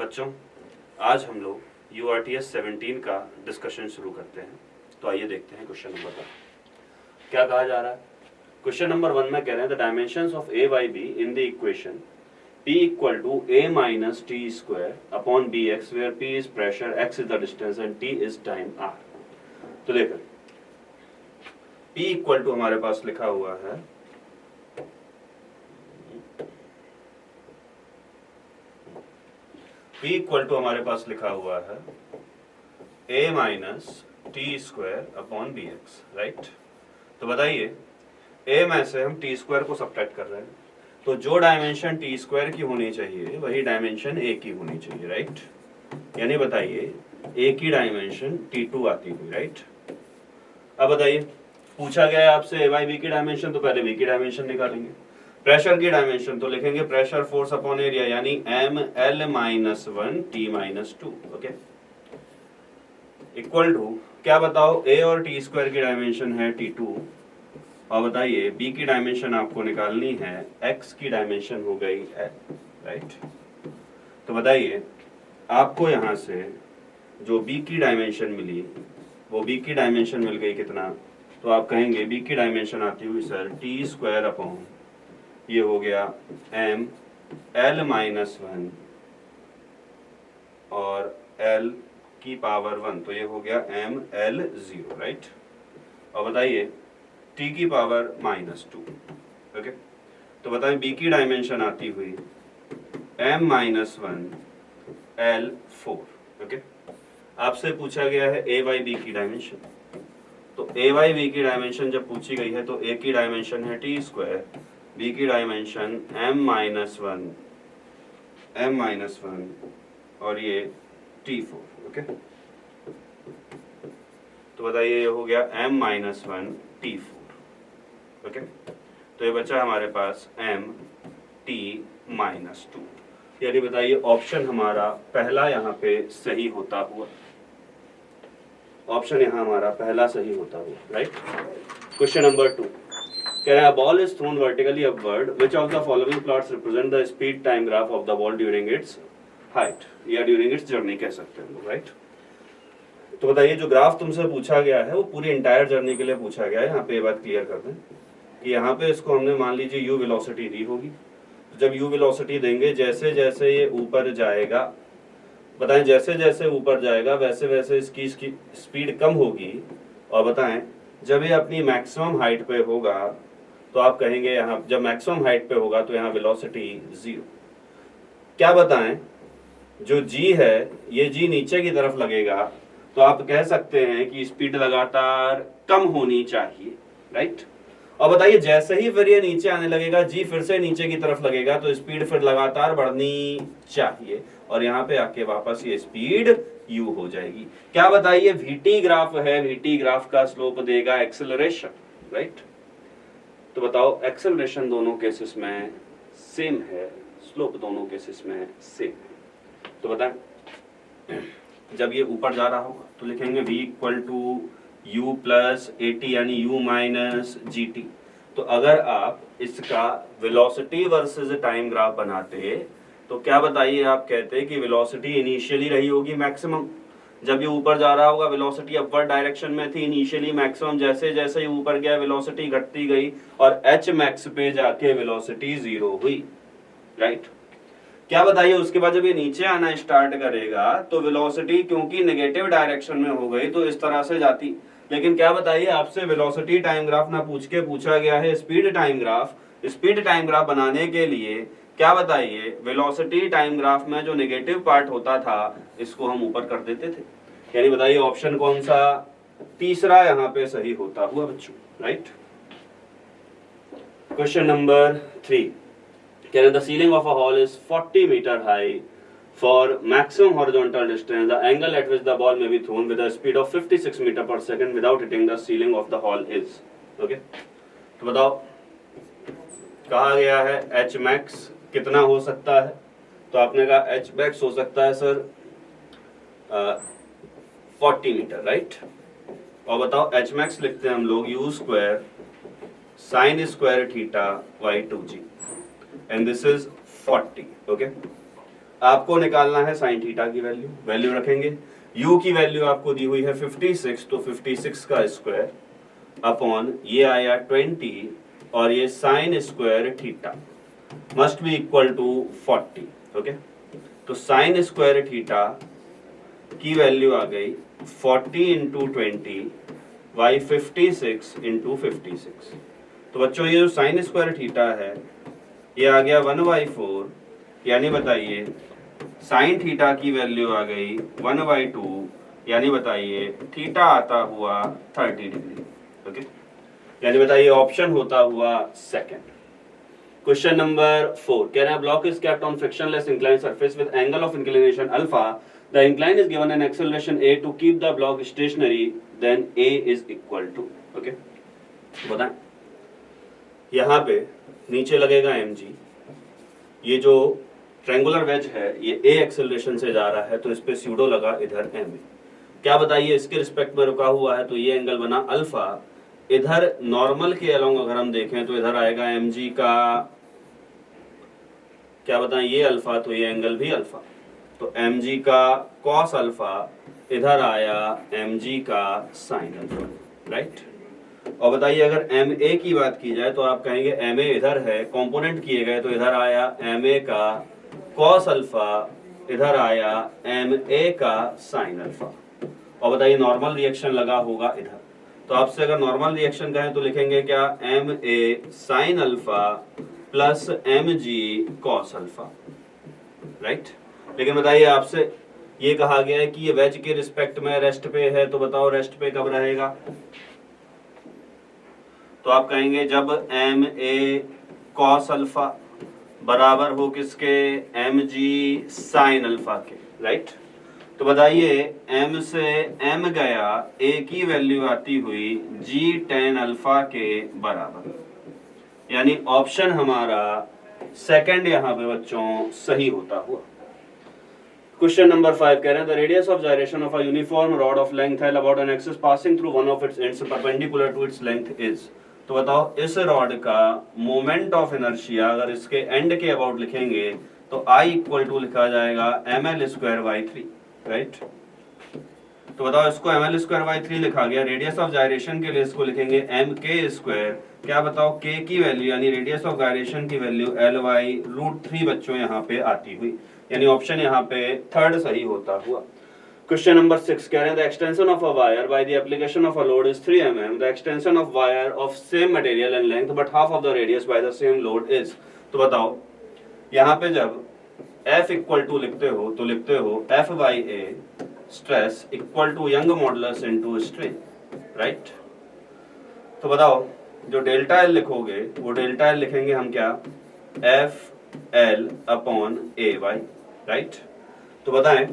बच्चों, आज हम लोग URTS 17 का डिस्कशन शुरू करते हैं। तो आइए देखते हैं क्वेश्चन नंबर 1 क्या कहा जा रहा है। क्वेश्चन नंबर 1 में कह रहे हैं the dimensions of a by b in the equation p equal to a minus t square upon bx where p is pressure, x is the distance and t is time r। तो देखो p equal to हमारे पास लिखा हुआ है p equal to हमारे पास लिखा हुआ है a minus t square upon b x, right. तो बताइए a में से हम टी स्क्वायर को सब्ट्रैक्ट कर रहे हैं, तो जो डायमेंशन टी स्क्वायर की होनी चाहिए वही डायमेंशन a की होनी चाहिए, राइट। यानी बताइए a की डायमेंशन T2 आती हुई, राइट। अब बताइए पूछा गया है आपसे a बाई बी की डायमेंशन, तो पहले b की डायमेंशन निकालेंगे। प्रेशर की डायमेंशन तो लिखेंगे प्रेशर फोर्स अपॉन एरिया, यानी M L minus 1 T minus 2, okay. Equal to क्या बताओ, a और टी स्क्वायर की डायमेंशन है T2 और बताइए b की डायमेंशन आपको निकालनी है, x की डायमेंशन हो गई l, राइट। तो बताइए आपको यहां से जो b की डायमेंशन मिली वो b की डायमेंशन मिल गई कितना, तो आप कहेंगे b की डायमेंशन आती हुई सर टी स्क्वायर अपॉन ये हो गया m l माइनस 1 और l की पावर 1, तो ये हो गया m l 0, राइट। और बताइए t की पावर माइनस 2, ओके। तो बताएं b की डायमेंशन आती हुई m माइनस 1 l 4, ओके। आपसे पूछा गया है a बाई बी की डायमेंशन, तो a बाई बी की डायमेंशन जब पूछी गई है तो a की डायमेंशन है टी स्क्वायर, b की डायमेंशन m माइनस 1 और ये T4, ओके। तो बताइए ये हो गया m माइनस 1 T4, ओके। तो ये बचा हमारे पास m T माइनस 2, यानी बताइए ऑप्शन हमारा पहला यहाँ पे सही होता हुआ, ऑप्शन यहाँ हमारा पहला सही होता हुआ, राइट। क्वेश्चन नंबर 2 कह रहा है ball is thrown vertically upward, which of the following plots represent the speed time graph of the ball during its height, या ड्यूरिंग इट्स जर्नी कह सकते हैं, राइट। तो बताइए जो ग्राफ तुमसे पूछा गया है वो पूरी इंटायर जर्नी के लिए पूछा गया है। यहाँ पे ये बात क्लियर कर दें कि यहाँ पे इसको हमने मान लीजिए यू वेलोसिटी दी होगी, तो जब यू वेलोसिटी देंगे जैसे जैसे ये ऊपर जाएगा, बताएं जैसे जैसे ऊपर जाएगा वैसे वैसे इसकी स्पीड कम होगी, और बताएं जब ये अपनी मैक्सिमम हाइट पे होगा तो आप कहेंगे यहाँ जब मैक्सिमम हाइट पे होगा तो यहाँ वेलोसिटी 0। क्या बताएं जो g है ये g नीचे की तरफ लगेगा, तो आप कह सकते हैं कि स्पीड लगातार कम होनी चाहिए, राइट। और बताइए जैसे ही फिर ये नीचे आने लगेगा g फिर से नीचे की तरफ लगेगा, तो स्पीड फिर लगातार बढ़नी चाहिए और यहाँ पे आके वापस ये स्पीड u हो जाएगी। क्या बताइए vt ग्राफ है, vt ग्राफ का स्लोप देगा एक्सेलरेशन, राइट। तो बताओ एक्सेलरेशन दोनों केसेस में सेम है, स्लोप दोनों केसेस में सेम है। तो बताएं जब ये ऊपर जा रहा होगा तो लिखेंगे v equal to u plus AT यानी u माइनस GT। तो अगर आप इसका वेलोसिटी वर्सेस टाइम ग्राफ बनाते तो क्या बताइए आप कहते कि वेलोसिटी इनिशियली रही होगी मैक्सिमम, जब ये ऊपर जा रहा होगा वेलोसिटी अपवर्ड डायरेक्शन में थी इनिशियली मैक्सिमम, जैसे जैसे ये ऊपर गया वेलोसिटी घटती गई और h मैक्स पे जाके वेलोसिटी 0 हुई, राइट। क्या बताइए उसके बाद जब ये नीचे आना स्टार्ट करेगा तो वेलोसिटी क्योंकि नेगेटिव डायरेक्शन में हो गई तो इस तरह से जाती, लेकिन क्या बताइए आपसे वेलोसिटी टाइम ग्राफ ना पूछ के पूछा गया है speed time graph. Speed time graph बनाने के लिए क्या बताइए वेलोसिटी टाइम ग्राफ में जो नेगेटिव पार्ट होता था इसको हम ऊपर कर देते थे, यानी बताइए ऑप्शन कौन सा, तीसरा यहाँ पे सही होता हुआ बच्चों, राइट। क्वेश्चन नंबर 3 कह रहे the ceiling of a hall is 40 meter high for maximum horizontal distance, the angle at which the ball may be thrown with a speed of 56 meter per second without hitting the ceiling of the hall is, okay। तो बताओ कहा गया है h max कितना हो सकता है, तो आपने कहा h max हो सकता है सर 40 मीटर, राइट। और बताओ h max लिखते हैं हम लोग u square sine square theta by 2g and this is 40, okay. आपको निकालना है साइन थीटा की वैल्यू रखेंगे। u की वैल्यू आपको दी हुई है 56, तो 56 का स्क्वायर अपॉन ये आया 20 और ये sine square theta must be equal to 40। Okay, तो साइन स्क्वायर थीटा की वैल्यू आ गई 40 इंटू 20 बाई 56 इंटू 56। तो बच्चों ये जो साइन स्क्वायर थीटा है ये आ गया 1/4, यानी बताइए साइन थीटा की वैल्यू आ गई 1/2, यानी बताइए थीटा आता हुआ 30 डिग्री। ओके, यानी बताइए ऑप्शन होता हुआ सेकंड। क्वेश्चन नंबर 4 कह रहे हैं block is kept on frictionless inclined surface with angle of inclination alpha, the incline is given an acceleration a to keep the block stationary, then a is equal to. Okay, बताएं यहां पे नीचे लगेगा mg, ये जो triangular veg है ये a acceleration से जा रहा है तो इस पे स्यूडो लगा इधर ma। क्या बताइए इसके रिस्पेक्ट में रुका हुआ है तो ये एंगल बना अल्फा। इधर नॉर्मल के अलोंग अगर हम देखें तो इधर आएगा mg का, क्या बताएं ये अल्फा तो ये एंगल भी अल्फा, तो mg का cos अल्फा इधर आया mg का sin अल्फा, राइट। और बताइए अगर ma की बात की जाए तो आप कहेंगे ma इधर है, कंपोनेंट किए गए तो इधर आया ma का cos अल्फा इधर आया ma का sin अल्फा। और बताइए नॉर्मल रिएक्शन लगा होगा इधर, तो आपसे अगर नॉर्मल रिएक्शन कहें तो लिखेंगे क्या ma sin alpha plus mg cos alpha, right. लेकिन बताइए आपसे ये कहा गया है कि ये वेज के रिस्पेक्ट में रेस्ट पे है, तो बताओ रेस्ट पे कब रहेगा, तो आप कहेंगे जब ma cos अल्फा बराबर हो किसके, mg sin अल्फा के, राइट। तो बताइए m से m गया, a की वैल्यू आती हुई g tan अल्फा के बराबर, यानी ऑप्शन हमारा सेकंड यहाँ पे बच्चों सही होता हुआ। क्वेश्चन नंबर 5 कह रहे हैं the radius of gyration of a uniform rod of length L about an axis passing through one of its ends perpendicular to its length is. तो बताओ इस रॉड का मोमेंट ऑफ इनर्शिया अगर इसके and के अबाउट लिखेंगे तो I equal to लिखा जाएगा ml²/3, राइट। तो बताओ इसको ml²/3 लिखा गया, रेडियस ऑफ gyration के लिए इसको लिखेंगे mk²। क्या बताओ k की वैल्यू यानी रेडियस ऑफ gyration की वैल्यू L/√3 बच्चों यहाँ पे आती हुई, यानी ऑप्शन यहाँ पे थर्ड सही होता हुआ। क्वेश्चन नंबर 6 कह रहे हैं the extension of a wire by the application of a load is 3 mm, the extension of wire of same material and length but half of the radius by the same load is. तो बताओ यहाँ पे जब F equal to लिखते हो तो लिखते हो F/A stress equal to Young modulus into strain, right. तो बताओ जो डेल्टा एल लिखोगे वो डेल्टा एल लिखेंगे हम क्या, FL/AY, राइट। तो बताएं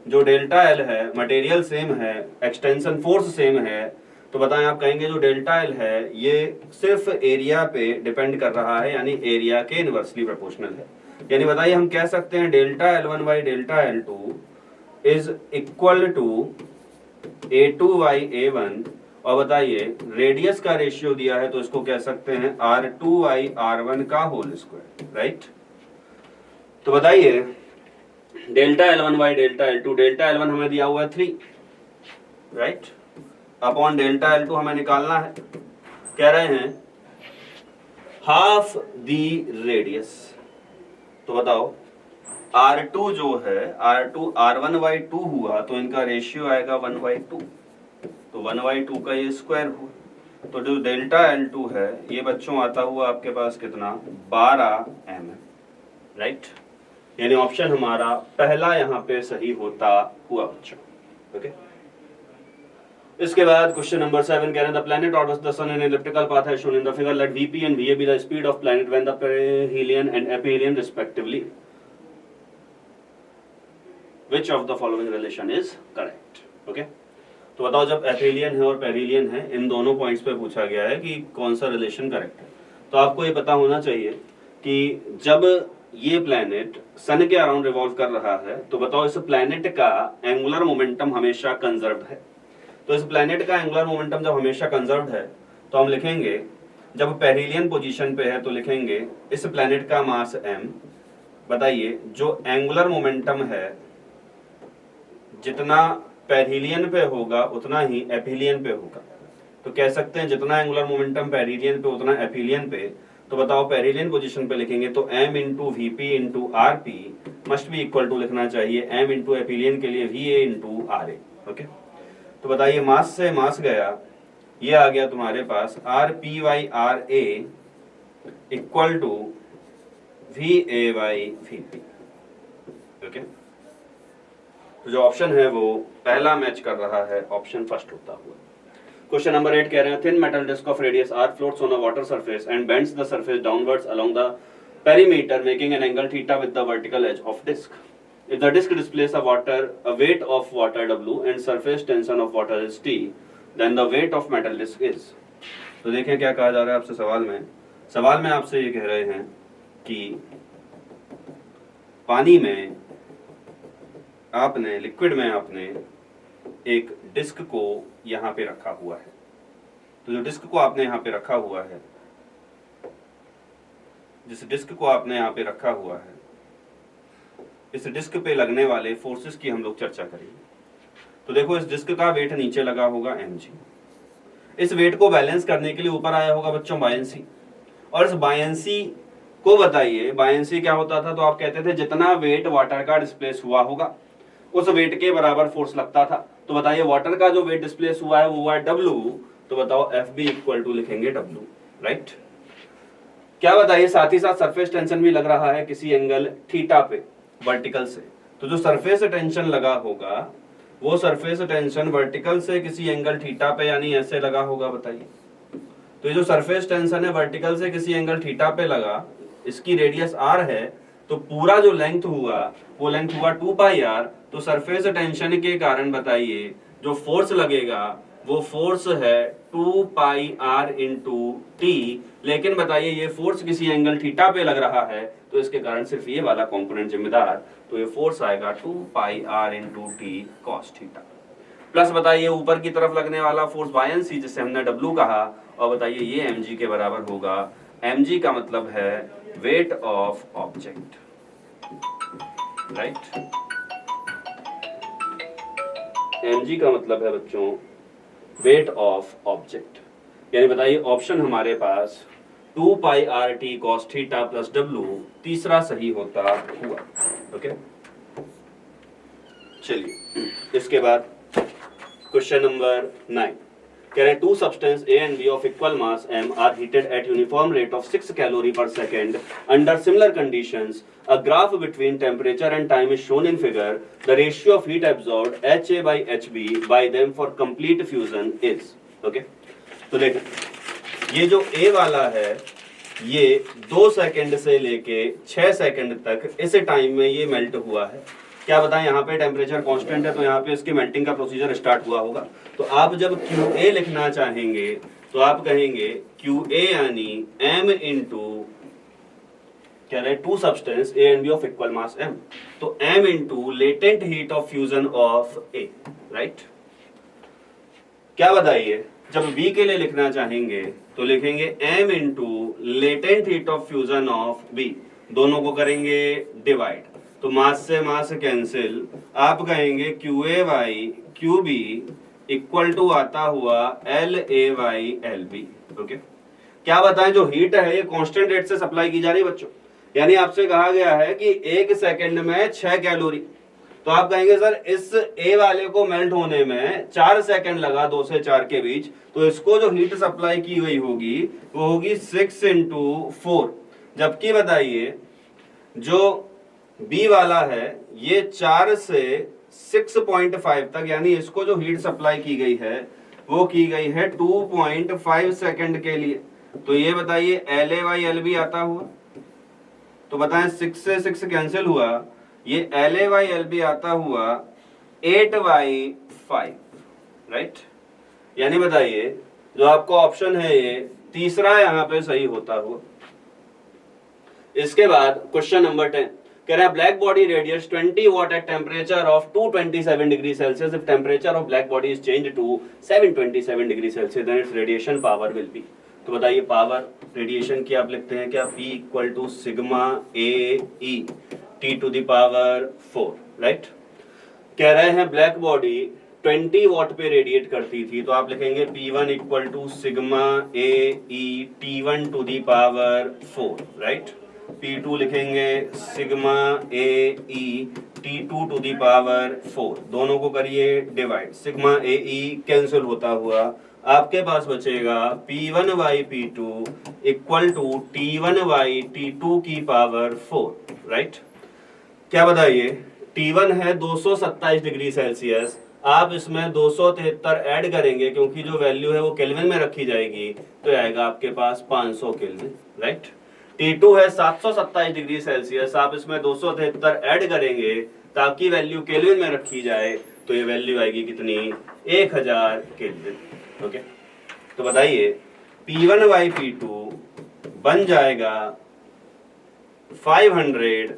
जो डेल्टा एल है मटेरियल सेम है, एक्सटेंशन फोर्स सेम है, तो बताएं आप कहेंगे जो डेल्टा एल है ये सिर्फ एरिया पे डिपेंड कर रहा है, यानी एरिया के इनवर्सली प्रोपोर्शनल है। यानी बताइए हम कह सकते हैं delta L1 by delta L2 is equal to A2 by A1, और बताइए रेडियस का रेशियो दिया है तो इसको कह सकते हैं R2 बाई R1 का होल स्क्वायर, राइट। तो बताइए delta L1 by delta L2, delta L1 हमें दिया हुआ है 3, राइट, अपॉन डेल्टा L2 हमें निकालना है, कह रहे हैं हाफ दी रेडियस। तो बताओ R2 जो है R2 R1/2 हुआ तो इनका रेशियो आएगा 1/2, तो 1/2 का ये स्क्वायर हुआ, तो जो डेल्टा L2 है ये बच्चों आता हुआ आपके पास कितना 12 mm, राइट। यानी ऑप्शन हमारा पहला यहाँ पे सही होता हुआ बच्चों, ओके। इसके बाद क्वेश्चन नंबर 7 कह रहे हैं the planet orbits the sun in elliptical path है shown in the figure, let VP and VA be the speed of planet when the perihelion and aphelion respectively, which of the following relation is correct, okay। तो बताओ जब एफेलियन है और perihelion है इन दोनों points पे पूछा गया है कि कौन सा रिलेशन करेक्ट है, तो आपको ये पता होना चाहिए कि जब ये प्लैनेट सन के अराउंड रिवॉल्व कर रहा है तो बताओ इस प्लैनेट का एंगुलर मोमेंटम हमेशा कंजर्व्ड है। तो इस प्लैनेट का एंगुलर मोमेंटम जब हमेशा कंजर्व्ड है तो हम लिखेंगे जब पेरिलियन पोजीशन पे है तो लिखेंगे इस प्लैनेट का मास m बताइए जो एंगुलर मोमेंटम है जितना पेरिहिलियन पे होगा उतना ही एपिलियन पे होगा। तो कह सकते हैं जितना एंगुलर मोमेंटम पेरिहिलियन पे उतना एपिलियन पे। तो बताओ पेरिहिलियन पोजीशन पे लिखेंगे तो m into V P into R P must be equal to लिखना चाहिए m इंटू एपिलियन के लिए V A into R A. Okay, तो बताइए मास से मास गया, ये आ गया तुम्हारे पास R P Y R A equal to V A Y V P. Okay, तो जो ऑप्शन है वो पहला मैच कर रहा है ऑप्शन फर्स्ट होता हुआ। क्वेश्चन नंबर 8 कह रहे हैं thin metal disc of radius r floats on a water surface and bends the surface downwards along the perimeter making an angle theta with the vertical edge of disk. If the disk displays a weight of water W and surface tension of water is T, then the weight of metal disk is. तो देखें क्या कहा जा रहा है आपसे सवाल में आपसे ये कह रहे हैं कि पानी में आपने लिक्विड में आपने एक डिस्क को यहाँ पे रखा हुआ है। तो जो डिस्क को आपने यहाँ पे रखा हुआ है, जिस डिस्क को आपने यहाँ पे रखा हुआ है, इस डिस्क पे लगने वाले फोर्सेस की हम लोग चर्चा करेंगे। तो देखो इस डिस्क का वेट नीचे लगा होगा mg, इस वेट को बैलेंस करने के लिए ऊपर आया होगा बच्चों बायंसी, और इस बायंसी को बताइए बायंसी क्या होता था। तो आप कहते थे जितना वेट वाटर का डिस्प्लेस हुआ होगा उस वेट के बराबर फोर्स लगता था। तो बताइए वाटर का जो वेट डिस्प्लेस हुआ है वो हुआ है W, तो बताओ एफ बी इक्वल टू लिखेंगे W, राइट। क्या बताइए साथ ही साथ सरफेस टेंशन भी लग रहा है किसी एंगल थीटा पे वर्टिकल से। तो जो सरफेस टेंशन लगा होगा वो सरफेस टेंशन वर्टिकल से किसी एंगल थीटा पे यानी ऐसे लगा होगा। बताइए तो ये जो सरफेस टेंशन है वर्टिकल से किसी एंगल थीटा पे लगा, इसकी रेडियस r है, तो पूरा जो लेंथ हुआ वो लेंथ हुआ 2 पाई r। तो सरफेस टेंशन के कारण बताइए जो फोर्स लगेगा वो फोर्स है 2 पाई r इंटू टी। लेकिन बताइए ये फोर्स किसी एंगल थीटा पे लग रहा है तो इसके कारण सिर्फ ये वाला कंपोनेंट जिम्मेदार, तो ये फोर्स आएगा 2 पाई r into T cos theta. Plus बताइए ऊपर की तरफ लगने वाला फोर्स बायंसी जिसे हमने W कहा, और बताइए ये mg के बराबर होगा। mg का मतलब है weight of object, right. mg का मतलब है बच्चों वेट ऑफ ऑब्जेक्ट, यानी बताइए ऑप्शन हमारे पास 2 pi R T cos theta plus W तीसरा सही होता हुआ। ओके, चलिए इसके बाद क्वेश्चन नंबर 9 कह रहे हैं two substance A and B of equal mass M are heated at uniform rate of 6 calorie per second under similar conditions. A graph between temperature and time is shown in figure. The ratio of heat absorbed HA by HB by them for complete fusion is. Okay, तो देखें ये जो A वाला है ये 2 second से लेके 6 second तक इस टाइम में ये मेल्ट हुआ है। क्या बताएं यहाँ पे टेम्परेचर कांस्टेंट है तो यहाँ पे इसकी मेल्टिंग का प्रोसीजर स्टार्ट हुआ होगा। तो आप जब QA लिखना चाहेंगे तो आप कहेंगे QA यानी M इंटू कह रहे two substance A and B of equal mass M, तो M into latent heat of fusion of A, right. क्या बताइए जब B के लिए लिखना चाहेंगे तो लिखेंगे M into latent heat of fusion of B, दोनों को करेंगे डिवाइड, तो मास से मास कैंसिल, आप कहेंगे QA by QB equal to आता हुआ LA बाई LB। ओके, क्या बताएं जो हीट है ये कांस्टेंट रेट से सप्लाई की जा रही है बच्चों, यानी आपसे कहा गया है कि 1 सेकंड में 6 कैलोरी, तो आप कहेंगे सर इस A वाले को मेल्ट होने में 4 सेकंड लगा 2 से 4 के बीच, तो इसको जो हीट सप्लाई की गई होगी वो होगी 6 इंटू 4। जबकि बताइए जो B वाला है ये 4 से 6.5 तक, यानी इसको जो हीट सप्लाई की गई है वो की गई है 2.5 सेकंड के लिए। तो ये बताइए LA बाई LB आता हुआ, तो बताएं 6 से 6 कैंसिल हुआ, ये LA बाई LB आता हुआ 8 बाई 5, राइट। यानी बताइए जो आपका ऑप्शन है ये तीसरा यहाँ पे सही होता हुआ। इसके बाद क्वेश्चन नंबर 10 कह रहा है black body radius 20 watt at temperature of 227 degree Celsius. If temperature of black body is changed to 727 degree Celsius, then its radiation power will be. तो बताइए पावर रेडिएशन की आप लिखते हैं क्या, P equal to sigma A E T to the power 4, right. कह रहे हैं ब्लैक बॉडी 20 वॉट पे रेडिएट करती थी, तो आप लिखेंगे P1 equal to sigma A E T1 to the power 4, right. P2 लिखेंगे sigma A E T2 to the power 4, दोनों को करिए divide, sigma A E cancel होता हुआ आपके पास बचेगा P1 by P2 equal to T1 by T2 की power 4, right. क्या बताइए, T1 है 227 डिग्री सेल्सियस, आप इसमें 273 ऐड करेंगे क्योंकि जो वैल्यू है वो केल्विन में रखी जाएगी, तो आएगा आपके पास 500 केल्विन, राइट। T2 है 727 डिग्री सेल्सियस, आप इसमें 273 ऐड करेंगे ताकि वैल्यू केल्विन में रखी जाए, तो ये वैल्यू आएगी कितनी, 1000 केल्विन, ओके। तो बताइए P1 बाई P2 बन जाएगा 500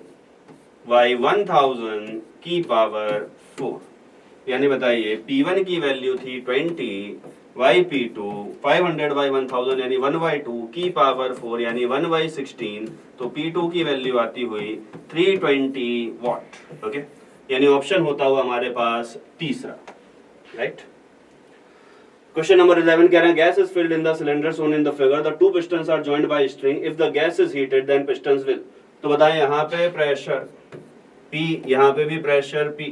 बाई 1000 की पावर 4, यानी बताइए P1 की वैल्यू थी 20 बाई P2 500 बाई 1000 यानी 1/2 की पावर 4 यानी 1/16, तो P2 की वैल्यू आती हुई 320 वॉट, ओके। यानी ऑप्शन होता हुआ हमारे पास तीसरा, राइट। क्वेश्चन नंबर 11 कह रहे हैं gas is filled in the cylinder shown in the figure, the two pistons are joined by string, if the gas is heated then pistons will. तो बताएं यहाँ पे प्रेशर P, यहाँ पे भी प्रेशर P,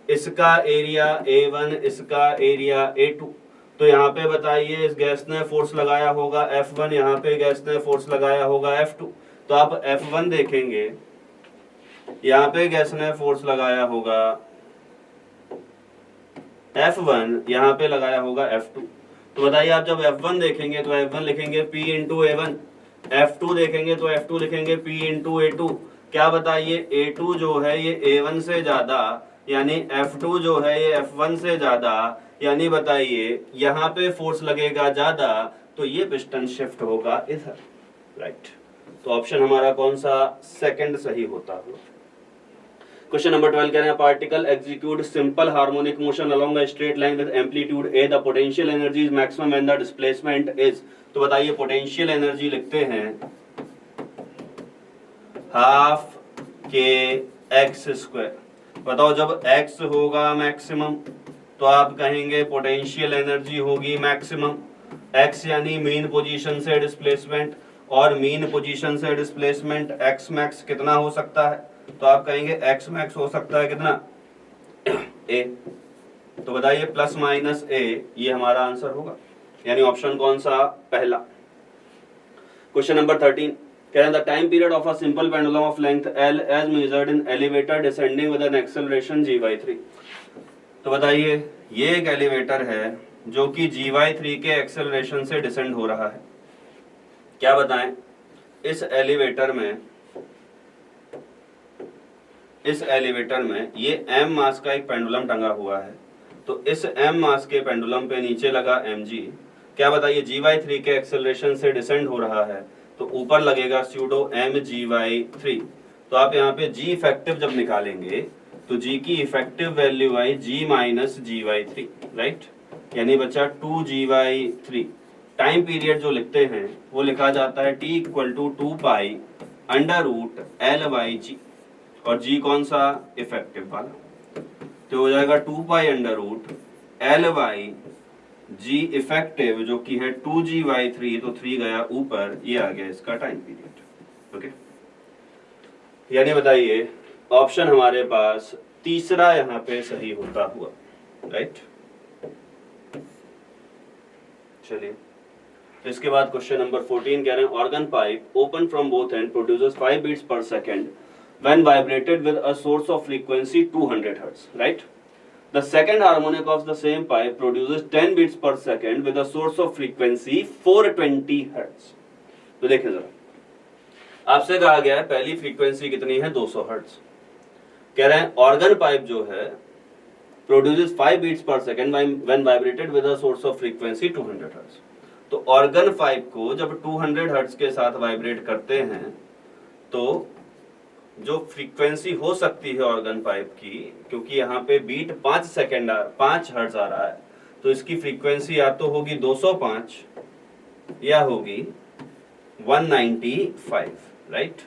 इसका एरिया A1, इसका area A2, तो यहाँ पे बताइए इस गैस ने फोर्स लगाया होगा F1, यहाँ पे गैस ने फोर्स लगाया होगा F2, तो आप F1 देखेंगे, यहाँ पे गैस ने फोर्स लगाया होगा F1, यहाँ पे लगाया होगा F2, तो बताइए आप जब F1 देखेंगे तो F1 लिखेंगे P इंटू A1, F2 देखेंगे तो F2 लिखेंगे P इंटू A2। क्या बताइए A2 जो है ये A1 से ज्यादा, यानी F2 जो है ये F1 से ज्यादा, यानी बताइए यहाँ पे फोर्स लगेगा ज्यादा, तो ये पिस्टन शिफ्ट होगा इधर, राइट। तो ऑप्शन हमारा कौन सा, सेकंड सही होता है। क्वेश्चन नंबर 12 कह रहे हैं particle execute simple harmonic motion along a straight line with amplitude A, the potential energy is maximum when the displacement is. तो बताइए पोटेंशियल एनर्जी लिखते हैं हाफ के एक्स स्क्वायर, बताओ जब x होगा मैक्सिमम तो आप कहेंगे पोटेंशियल एनर्जी होगी मैक्सिमम, x यानी मीन पोजीशन से डिस्प्लेसमेंट, और मीन पोजीशन से डिस्प्लेसमेंट x मैक्स कितना हो सकता है, तो आप कहेंगे x मैक्स हो सकता है कितना, a। तो बताइए प्लस माइनस a, ये हमारा आंसर होगा, यानी ऑप्शन कौन सा, पहला। क्वेश्चन नंबर 13 कह रहे हैं the time period of a simple pendulum of length L as measured in elevator descending with an acceleration g/3। तो बताइए ये एक एलिवेटर है जो कि g/3 के एक्सेलरेशन से डिसेंड हो रहा है। क्या बताएं, इस एलिवेटर में ये m मास का एक पेंडुलम टंगा हुआ है, तो इस m मास के पेंडुलम पे नीचे लगा mg। क्या बताइए g/3 के एक्सेलरेशन से डिसेंड हो रहा है, तो ऊपर लगेगा स्यूडो mg/3। तो आप यहाँ पे g इफेक्टिव जब निकालेंगे तो g की इफेक्टिव वैल्यू आई g माइनस g/3, राइट, यानी बचा 2g/3। टाइम पीरियड जो लिखते हैं वो लिखा जाता है t equal to 2 pi under root L/g, और g कौन सा, इफेक्टिव वाला, तो हो जाएगा 2 pi under root L/g effective जो कि है 2g/3, तो 3 गया ऊपर, ये आ गया इसका टाइम पीरियड, ओके। यानी बताइए ऑप्शन हमारे पास तीसरा यहाँ पे सही होता हुआ, राइट। चलिए इसके बाद क्वेश्चन नंबर 14 कह रहे हैं organ pipe open from both end produces 5 beats per second when vibrated with a source of frequency 200 hertz, right? The second harmonic of the same pipe produces 10 beats per second with a source of frequency 420 hertz. तो देखें जरा, आपसे कहा गया है पहली frequency कितनी है, 200 हर्ट्ज। कह रहे हैं ऑर्गन पाइप जो है produces 5 beats per second when vibrated with a source of frequency 200 hertz. तो ऑर्गन पाइप को जब 200 हर्ट्ज के साथ वाइब्रेट करते हैं तो जो फ्रीक्वेंसी हो सकती है ऑर्गन पाइप की, क्योंकि यहाँ पे बीट 5 हर्ट्ज आ रहा है, तो इसकी फ्रीक्वेंसी या तो होगी 205 या होगी 195, राइट।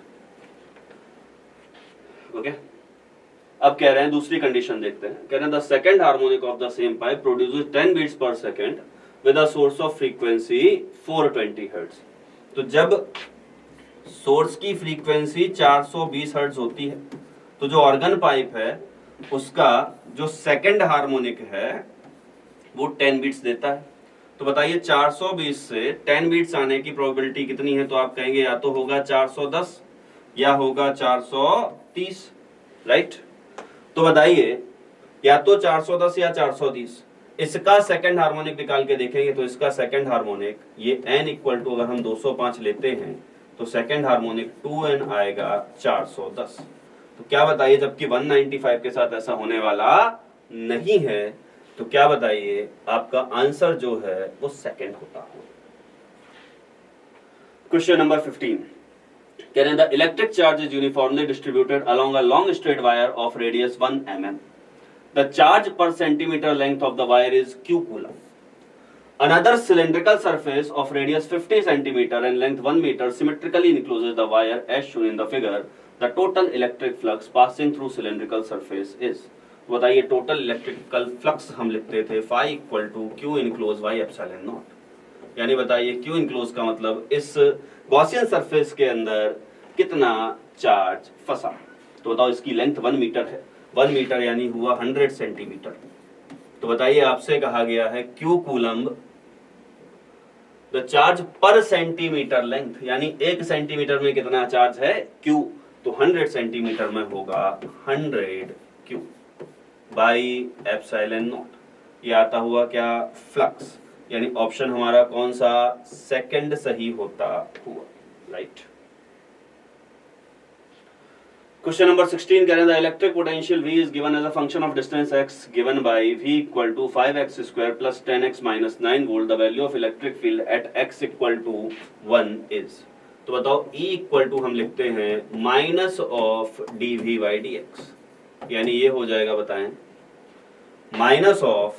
ओके, अब कह रहे हैं दूसरी कंडीशन देखते हैं। कह रहे हैं the second harmonic of the same pipe produces 10 beats per second with a source of frequency 420 hertz. तो जब सोर्स की फ्रीक्वेंसी 420 हर्ट्ज होती है तो जो ऑर्गन पाइप है उसका जो सेकंड हार्मोनिक है वो 10 बीट्स देता है। तो बताइए 420 से 10 बीट्स आने की प्रोबेबिलिटी कितनी है? तो आप कहेंगे या तो होगा 410 या होगा 430, राइट। तो बताइए या तो 410 या 430। इसका सेकंड हार्मोनिक निकाल के देखेंगे तो इसका सेकंड हार्मोनिक ये n इक्वल टू अगर हम 205 लेते हैं तो सेकंड हार्मोनिक 2n आएगा 410। तो क्या बताइए, जबकि 195 के साथ ऐसा होने वाला नहीं है, तो क्या बताइए आपका आंसर जो है वो सेकंड होता है। क्वेश्चन नंबर 15, कह रहे हैं the electric charge is uniformly distributed along a long straight wire of radius 1 mm. The charge per centimeter length of the wire is q coulomb. Another cylindrical surface of radius 50 centimeter and length 1 meter symmetrically encloses the wire as shown in the figure. The total electric flux passing through cylindrical surface is. बताइए total electrical flux हम लिखते थे phi equal to Q enclose by epsilon not. यानी बताइए Q enclose का मतलब इस Gaussian surface के अंदर कितना चार्ज फंसा। तो बताओ इसकी लेंथ 1 मीटर है, 1 मीटर यानी हुआ 100 सेंटीमीटर। तो बताइए आपसे कहा गया है क्यू कूलम्ब द चार्ज पर सेंटीमीटर लेंथ, यानी 1 सेंटीमीटर में कितना चार्ज है क्यू। तो 100 सेंटीमीटर में होगा 100 क्यू बाई एप्सिलॉन नॉट। ये आता हुआ क्या, फ्लक्स। यानी ऑप्शन हमारा कौन सा, सेकंड सही होता हुआ, राइट। Question number 16, कह रहे हैं the electric potential V is given as a function of distance x given by V equal to 5x square plus 10x minus 9 volt. The value of electric field at x equal to 1 is. तो बताओ E equal to हम लिखते हैं minus of dV by dx, यानी ये हो जाएगा बताएं minus of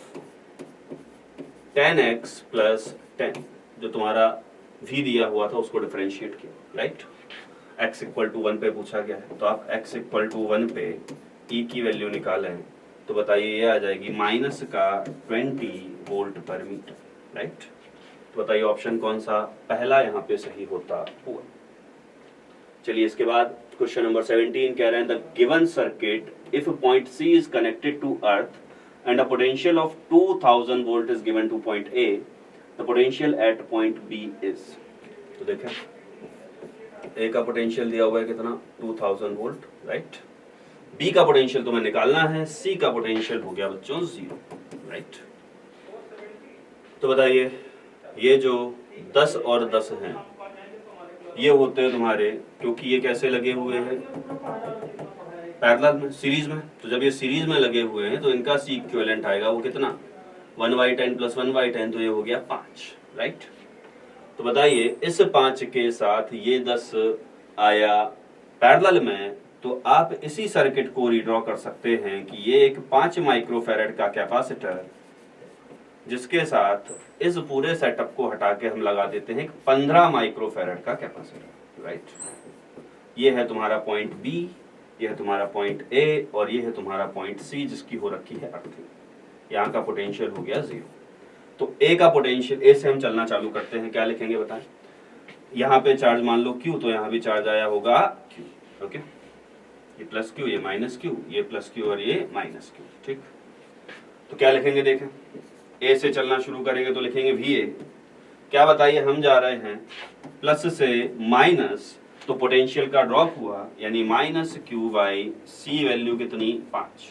10x plus 10, जो तुम्हारा V दिया हुआ था उसको डिफरेंशिएट किया, राइट। x इक्वल टू 1 पे पूछा गया है तो आप x इक्वल टू 1 पे E की वैल्यू निकालें तो बताइए ये आ जाएगी माइनस का 20 वोल्ट पर मीटर, राइट। तो बताइए ऑप्शन कौन सा पहला यहाँ पे सही होता हुआ। चलिए इसके बाद क्वेश्चन नंबर 17, कह रहे हैं the given circuit if point C is connected to earth and a potential of 2000 volt is given to point A, the potential at point B is. तो देखें A का पोटेंशियल दिया हुआ है कितना 2000 वोल्ट, राइट। B का potential तुम्हें निकालना है, C का पोटेंशियल हो गया बच्चों 0, राइट। तो बताइए ये जो 10 और 10 हैं ये होते हैं तुम्हारे, क्योंकि ये कैसे लगे हुए हैं पैरेलल में, सीरीज में। तो जब ये सीरीज में लगे हुए हैं तो इनका सी इक्विवेलेंट आएगा वो कितना 1/10 प्लस 1/10, तो ये हो गया 5, राइट। तो बताइए इस 5 के साथ ये 10 आया पैरेलल में, तो आप इसी सर्किट को रीड्रॉ कर सकते हैं कि ये एक 5 माइक्रोफैरेड का कैपेसिटर जिसके साथ इस पूरे सेटअप को हटा के हम लगा देते हैं 15 माइक्रोफैरेड का कैपेसिटर, राइट। ये है तुम्हारा पॉइंट बी, ये है तुम्हारा पॉइंट ए और ये है तुम्हारा पॉइंट सी जिसकी हो रखी है अर्थिंग। यहाँ का पोटेंशियल हो गया 0। तो ए का पोटेंशियल, ए से हम चलना चालू करते हैं, क्या लिखेंगे बताएं। यहाँ पे चार्ज मान लो क्यू, तो यहाँ भी चार्ज आया होगा क्यू, ओके। ये प्लस क्यू, ये माइनस क्यू, ये प्लस क्यू और ये माइनस क्यू, ठीक। तो क्या लिखेंगे देखें, ए से चलना शुरू करेंगे तो लिखेंगे वी ए। क्या बताइए हम जा रहे हैं प्लस से माइनस, तो पोटेंशियल का ड्रॉप हुआ यानी minus Q by C, value कितनी 5,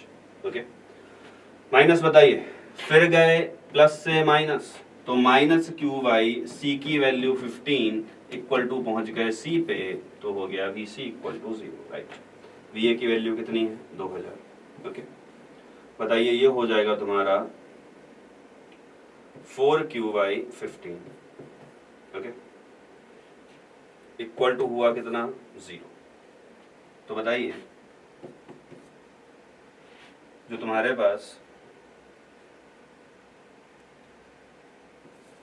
ओके। माइनस बताइए फिर गए प्लस से माइनस, तो माइनस क्यू बाई सी की वैल्यू 15 इक्वल टू पहुंच गए सी पे, तो हो गया V C equal to 0, right. V A की वैल्यू कितनी है 2000, ओके। बताइए ये हो जाएगा तुम्हारा 4Q by 15, okay, equal to हुआ कितना 0। तो बताइए जो तुम्हारे पास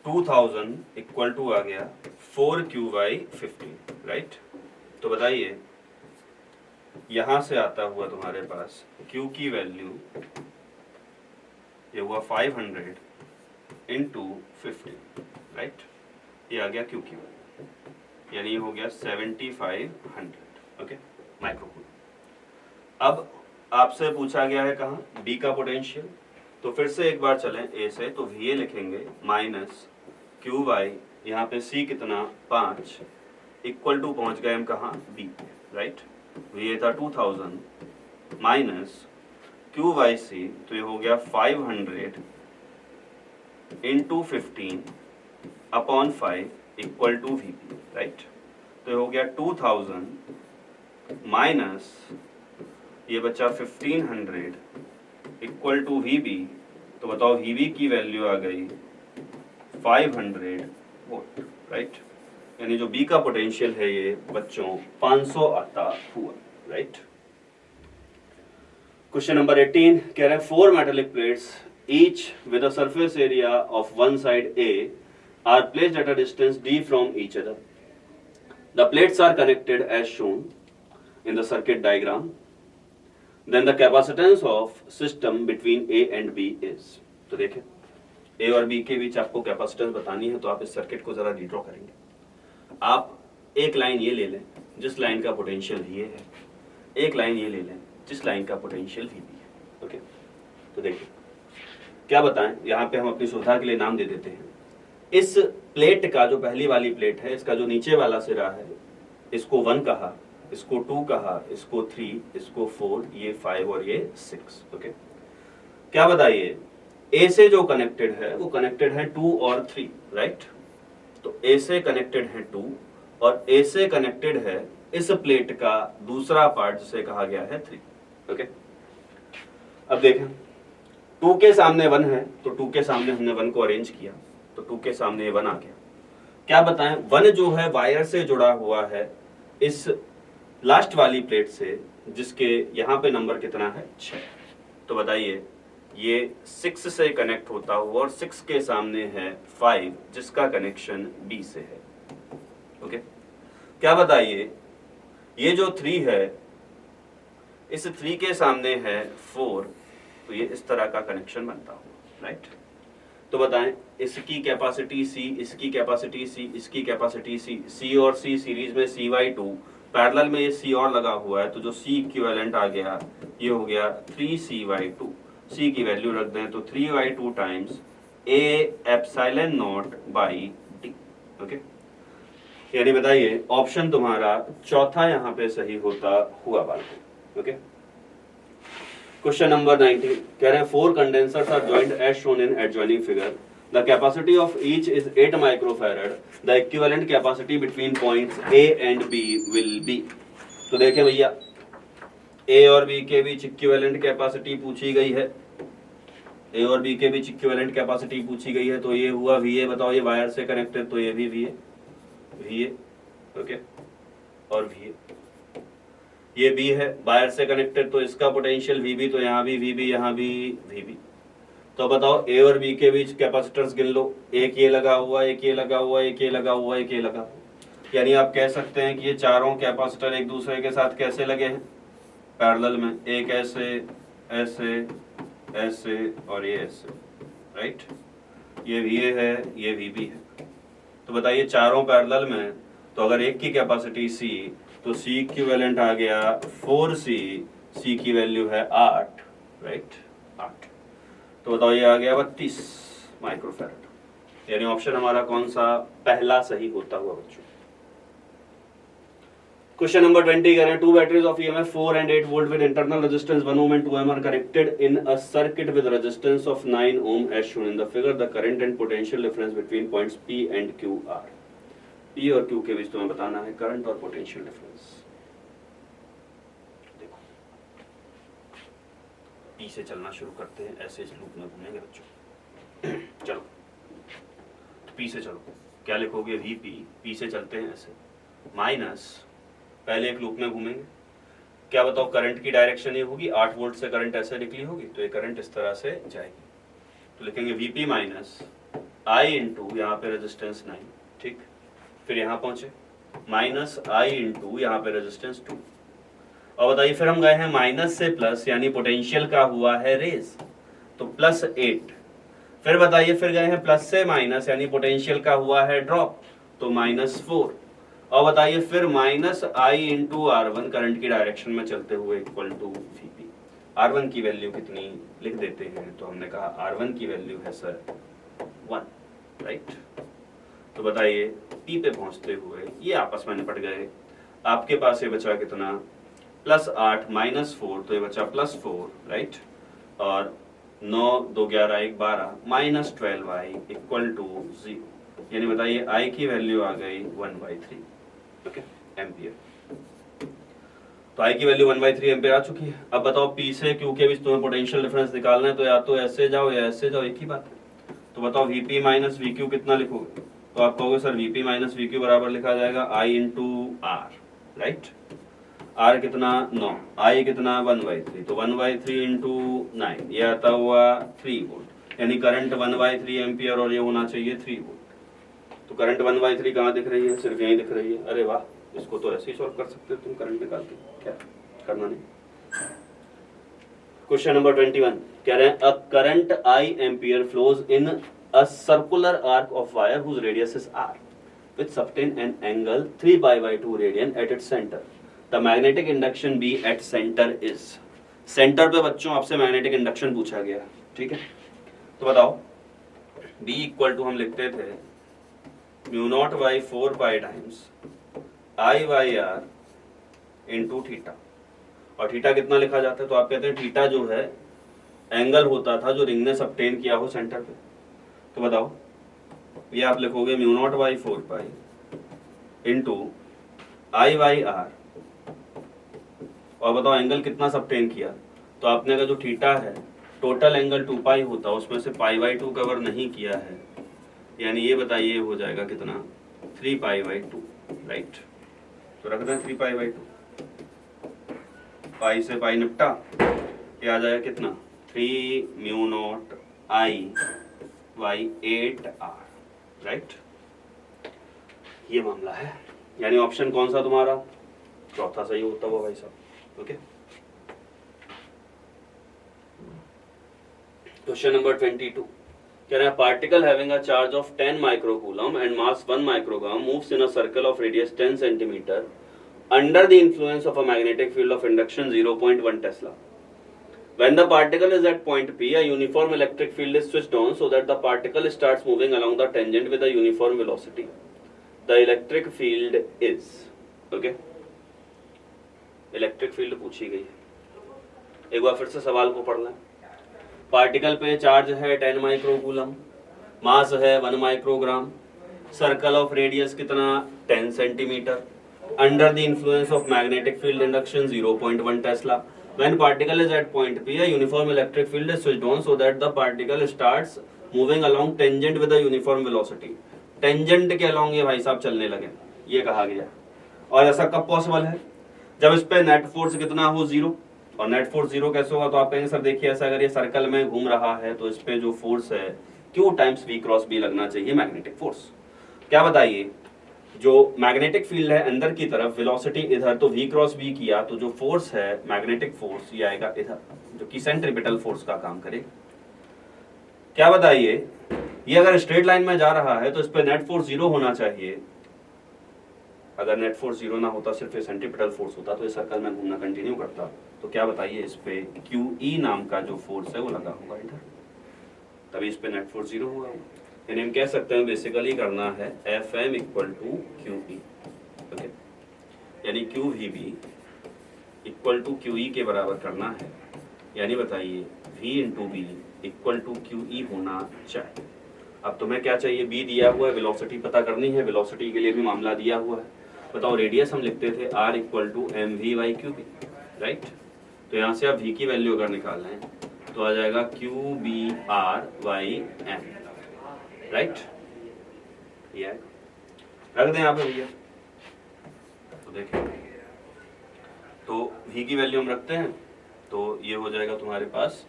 2000 इक्वल टू आ गया 4q/15, राइट। तो बताइए यहां से आता हुआ तुम्हारे पास q की वैल्यू ये हुआ 500 इंटू 15, राइट। ये आ गया q की वैल्यू, यानी ये हो गया 7500, ओके, माइक्रोकूलम। अब आपसे पूछा गया है कहाँ b का पोटेंशियल, तो फिर से एक बार चलें a से, तो va लिखेंगे माइनस qy, यहाँ पे c कितना 5 इक्वल टू पहुंच गए हम कहाँ b, राइट। va था 2000 माइनस qyc, तो ये हो गया 500 into 15 upon 5 equal to vp, right. तो ये हो गया 2000 माइनस ये बचा 1500 इक्वल टू vb, तो बताओ vb की वैल्यू आ गई 500 वोल्ट, राइट। यानी जो b का पोटेंशियल है ये बच्चों 500 आता हुआ, राइट। क्वेश्चन नंबर 18 कह रहे हैं 4 metallic plates each with a surface area of one side A are placed at a distance d from each other. The plates are connected as shown in the circuit diagram. Then the capacitance of system between A and B is. तो देखें A और B के बीच आपको capacitance बतानी है, तो आप इस सर्किट को जरा रीड्रॉ करेंगे। आप एक लाइन ये ले लें जिस लाइन का पोटेंशियल ये है, एक लाइन ये ले लें जिस लाइन का पोटेंशियल VB है, ओके। तो देखिए क्या बताएं, यहाँ पे हम अपनी सुविधा के लिए नाम दे देते हैं। इस प्लेट का जो पहली वाली प्लेट है, इसका जो नीचे वाला सिरा है, इसको 1 कहा, इसको 2 कहा, इसको 3, इसको 4, ये 5 और ये 6, ओके। क्या बताइए A से जो कनेक्टेड है वो कनेक्टेड है 2 और 3, राइट। तो A से कनेक्टेड है 2 और A से कनेक्टेड है इस प्लेट का दूसरा पार्ट जिसे कहा गया है 3, ओके। अब देखें 2 के सामने 1 है, तो 2 के सामने हमने 1 को अरेंज किया, तो 2 के सामने 1 आ गया। क्या बताएं 1 जो है वायर से जुड़ा हुआ है इस लास्ट वाली प्लेट से, जिसके यहाँ पे नंबर कितना है 6। तो बताइए ये 6 से कनेक्ट होता हुआ और 6 के सामने है 5 जिसका कनेक्शन B से है, ओके। क्या बताइए ये जो 3 है इस 3 के सामने है 4, तो ये इस तरह का कनेक्शन बनता हुआ, राइट। तो बताएं इसकी कैपेसिटी C, इसकी कैपेसिटी C, इसकी कैपेसिटी C, C और C सीरीज में C/2, पैरेलल में ये C और लगा हुआ है, तो जो C इक्विवेलेंट आ गया ये हो गया 3C/2। C की वैल्यू रख दें तो 3/2 times A epsilon not by D, okay. यानी बताइए ऑप्शन तुम्हारा चौथा यहाँ पे सही होता हुआ बात, ओके। क्वेश्चन नंबर 19 कह रहे हैं 4 condensers are joined as shown in adjoining figure. The capacity of each is 8 microfarad. The equivalent capacity between points A and B will be. तो देखें भैया A और B के बीच इक्विवेलेंट कैपेसिटी पूछी गई है, A और B के बीच इक्विवेलेंट कैपेसिटी पूछी गई है, तो ये हुआ VA। बताओ ये वायर से कनेक्टेड, तो ये भी VA, ओके, और VA। ये B है वायर से कनेक्टेड, तो इसका पोटेंशियल VB, तो यहाँ भी VB, यहाँ भी VB। तो बताओ A और B के बीच कैपेसिटर्स गिन लो, एक ये लगा हुआ, एक ये लगा हुआ, एक ये लगा हुआ, एक ये लगा हुआ। यानी आप कह सकते हैं कि ये चारों कैपेसिटर एक दूसरे के साथ कैसे लगे हैं, पैरेलल में, एक ऐसे ऐसे ऐसे और ये ऐसे, राइट। ये VA है, ये VB है। तो बताइए चारों पैरेलल में, तो अगर एक की कैपेसिटी C, तो C इक्विवेलेंट आ गया 4C, C की वैल्यू है 8, राइट, 8। तो बताओ ये आ गया 32 माइक्रोफैराड। यानी ऑप्शन हमारा कौन सा पहला सही होता हुआ बच्चों। क्वेश्चन नंबर 20 कह रहे हैं 2 batteries of EMF 4 and 8 volt with internal resistance 1 ohm and 2 ohm are connected in a circuit with resistance of 9 ohm as shown in the figure. The current and potential difference between points P and Q are. P और Q के बीच तुम्हें बताना है current और potential difference. देखो P से चलना शुरू करते हैं, ऐसे इस लूप में घूमेंगे बच्चों। चलो तो P से चलो, क्या लिखोगे VP, P से चलते हैं ऐसे, माइनस पहले एक लूप में घूमेंगे। क्या बताओ करंट की डायरेक्शन ये होगी, 8 वोल्ट से करंट ऐसे निकली होगी, तो ये करंट इस तरह से जाएगी। तो लिखेंगे VP माइनस I इंटू यहाँ पे रेजिस्टेंस 9, ठीक, फिर यहाँ पहुंचे माइनस I इंटू यहाँ पे रेजिस्टेंस 2। और बताइए फिर हम गए हैं माइनस से प्लस, यानी पोटेंशियल का हुआ है रेज, तो प्लस 8। फिर बताइए फिर गए हैं प्लस से माइनस, यानी पोटेंशियल का हुआ है ड्रॉप, तो माइनस 4। और बताइए फिर minus I into R1 current की डायरेक्शन में चलते हुए इक्वल टू Vp। R1 की वैल्यू कितनी लिख देते हैं, तो हमने कहा R1 की वैल्यू है सर 1, राइट। तो बताइए P पे पहुंचते हुए ये आपस में निपट गए, आपके पास ये बचा कितना, प्लस 8 माइनस 4, तो ये बचा प्लस 4, राइट। और 9 2 11 1 12 माइनस 12i इक्वल टू 0, यानी बताइए I की वैल्यू आ गई 1/3, ओके, एम्पियर। तो I की वैल्यू 1/3 एम्पियर आ चुकी है। अब बताओ P से Q के बीच तुम्हें पोटेंशियल डिफरेंस निकालना है, तो या तो ऐसे जाओ या ऐसे जाओ, एक ही बात है। तो बताओ Vp माइनस VQ कितना लिखोगे, तो आप कहोगे सर Vp माइनस VQ बराबर लिखा जाएगा I into R, right. R कितना 9, I कितना 1/3, तो 1/3 इंटू 9, ये आता हुआ 3 वोल्ट, यानी करंट 1/3 एम्पियर और ये होना चाहिए 3 वोल्ट। तो करंट 1/3 कहाँ दिख रही है, सिर्फ यहीं दिख रही है। अरे वाह, इसको तो ऐसे ही सॉल्व कर सकते हो तुम करंट निकाल के, क्या करना नहीं। क्वेश्चन नंबर 21 कह रहे हैं a current I ampere flows in a circular arc of wire whose radius is R with subtend an angle 3π/2 radian at its center. The magnetic induction B at center is। Centre पे बच्चों आपसे magnetic induction पूछा गया, ठीक है। तो बताओ B equal to हम लिखते थे μ0/4π टाइम्स I/R इंटू थीटा, और थीटा कितना लिखा जाता है, तो आप कहते हैं थीटा जो है एंगल होता था जो रिंग ने सबटेन किया हो सेंटर पे। तो बताओ ये आप लिखोगे μ0/4π इंटू I/R, और बताओ एंगल कितना सबटेन किया, तो आपने का जो थीटा है टोटल एंगल 2π होता है, उसमें से π/2 कवर नहीं किया है, यानी ये बताइए हो जाएगा कितना 3π/2, राइट। तो रख दें 3π/2, पाई से पाई निपटा, ये आ जाएगा कितना 3μ0 I/8R, राइट। ये मामला है, यानी ऑप्शन कौन सा तुम्हारा, चौथा सही होता हुआ भाई साहब, ओके। क्वेश्चन नंबर 22 कह रहे हैं particle having a charge of 10 microcoulomb and mass 1 microgram moves in a circle of radius 10 centimetre under the influence of a magnetic field of induction 0.1 Tesla. When the particle is at point P, a uniform electric field is switched on so that the particle starts moving along the tangent with a uniform velocity. The electric field is, okay? Electric field पूछी गई है, एक बार फिर से सवाल को पढ़ लें। पार्टिकल पे चार्ज है 10 माइक्रोकूलम, मास है 1 माइक्रोग्राम, सर्कल ऑफ रेडियस कितना 10 centimetre, under the influence of magnetic field induction 0.1 Tesla. When particle is at point P, a uniform electric field is switched on so that the particle starts moving along tangent with a uniform velocity. Tangent के along ये भाई साहब चलने लगे, ये कहा गया। और ऐसा कब पॉसिबल है, जब इस पे नेट फोर्स कितना हो 0, और नेट फोर्स 0 कैसे होगा, तो आप कहेंगे सर देखिए ऐसा अगर ये सर्कल में घूम रहा है तो इस पे जो फोर्स है Q times V cross B लगना चाहिए मैग्नेटिक फोर्स। क्या बताइए, जो मैग्नेटिक फील्ड है अंदर की तरफ, वेलोसिटी इधर, तो V क्रॉस B किया तो जो फोर्स है मैग्नेटिक फोर्स ये आएगा इधर, जो कि सेंट्रीपिटल फोर्स का काम करेगा। क्या बताइए, ये अगर स्ट्रेट लाइन में जा रहा है तो इस पे नेट फोर्स 0 होना चाहिए। अगर नेट फोर्स 0 ना होता, सिर्फ सेंट्रीपिटल फोर्स होता, तो ये सर्कल में घूमना कंटिन्यू करता। तो क्या बताइए, इस पे QE नाम का जो फोर्स है वो लगा होगा इधर, तभी इस पे नेट फोर्स 0 हुआ। यानी हम कह सकते हैं बेसिकली करना है Fm equal to QE, okay, यानी QVB इक्वल टू QE के बराबर करना है, यानी बताइए V into B equal to QE होना चाहिए। अब तुम्हें क्या चाहिए, B दिया हुआ है, वेलोसिटी पता करनी है, वेलोसिटी के लिए भी मामला दिया हुआ है। बताओ रेडियस हम लिखते थे R equal to mv/QB, right. तो यहाँ से आप V की वैल्यू अगर निकाल लें तो आ जाएगा QBR/m, राइट। ये रख दें यहाँ पे भैया, तो देखिए, तो V की वैल्यू हम रखते हैं, तो ये हो जाएगा तुम्हारे पास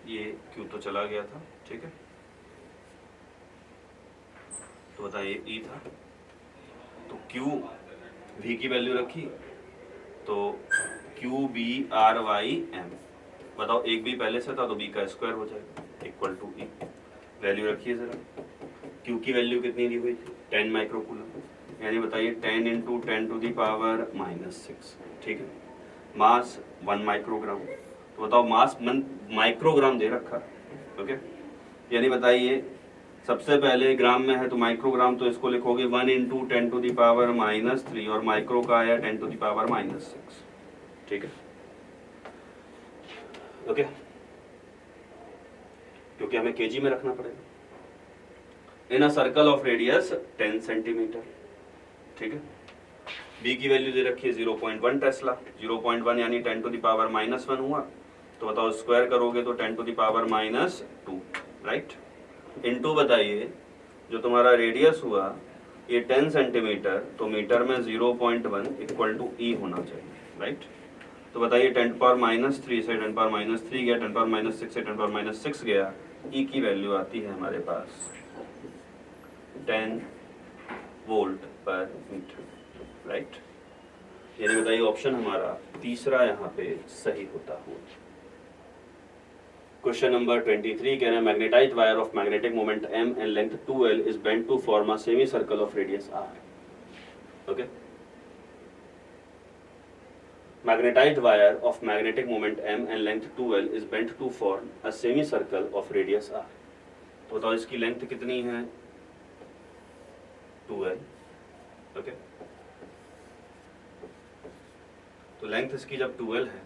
ये Q तो चला गया था, ठीक है, तो बताइए E था, तो Q V की वैल्यू रखी, तो Q B R Y M, बताओ एक B पहले से था तो B का स्क्वायर हो जाएगा इक्वल टू E, वैल्यू रखिए जरा, Q की वैल्यू कितनी दी हुई थी 10 माइक्रोकूलम, यानी बताइए 10 इंटू 10 टू दी पावर -6, ठीक है, मास 1 माइक्रोग्राम, तो बताओ मास माइक्रोग्राम दे रखा, ओके, यानी बताइए सबसे पहले ग्राम में है तो माइक्रोग्राम, तो इसको लिखोगे 1 इंटू 10 टू दी पावर -3 और माइक्रो का आया 10 टू दी पावर -6, ठीक है, ओके, क्योंकि हमें केजी में रखना पड़ेगा। In a circle of radius 10 centimetre, ठीक है, बी की वैल्यू दे रखी है 0.1 टेस्ला, 0.1 यानी 10 टू दी पावर -1 हुआ, तो बताओ स्क्वायर करोगे तो 10 to the power -2, right, into बताइए जो तुम्हारा रेडियस हुआ ये 10 सेंटीमीटर, तो मीटर में 0.1 इक्वल टू ई होना चाहिए, राइट, तो बताइए 10 पावर -3 से 10 पावर -3 गया, 10 पावर -6 से 10 पावर -6 गया, ई की वैल्यू आती है हमारे पास 10 वोल्ट पर मीटर, राइट, यानी बताइए ऑप्शन हमारा तीसरा यहाँ पे सही होता हुआ। क्वेश्चन नंबर 23 कह रहे हैं magnetized wire of magnetic moment m and length 2l is bent to form a semi circle of radius r, okay, magnetized wire of magnetic moment m and length 2l is bent to form a semi circle of radius r, तो बताओ इसकी length कितनी है 2l, okay, तो length इसकी जब 2l है,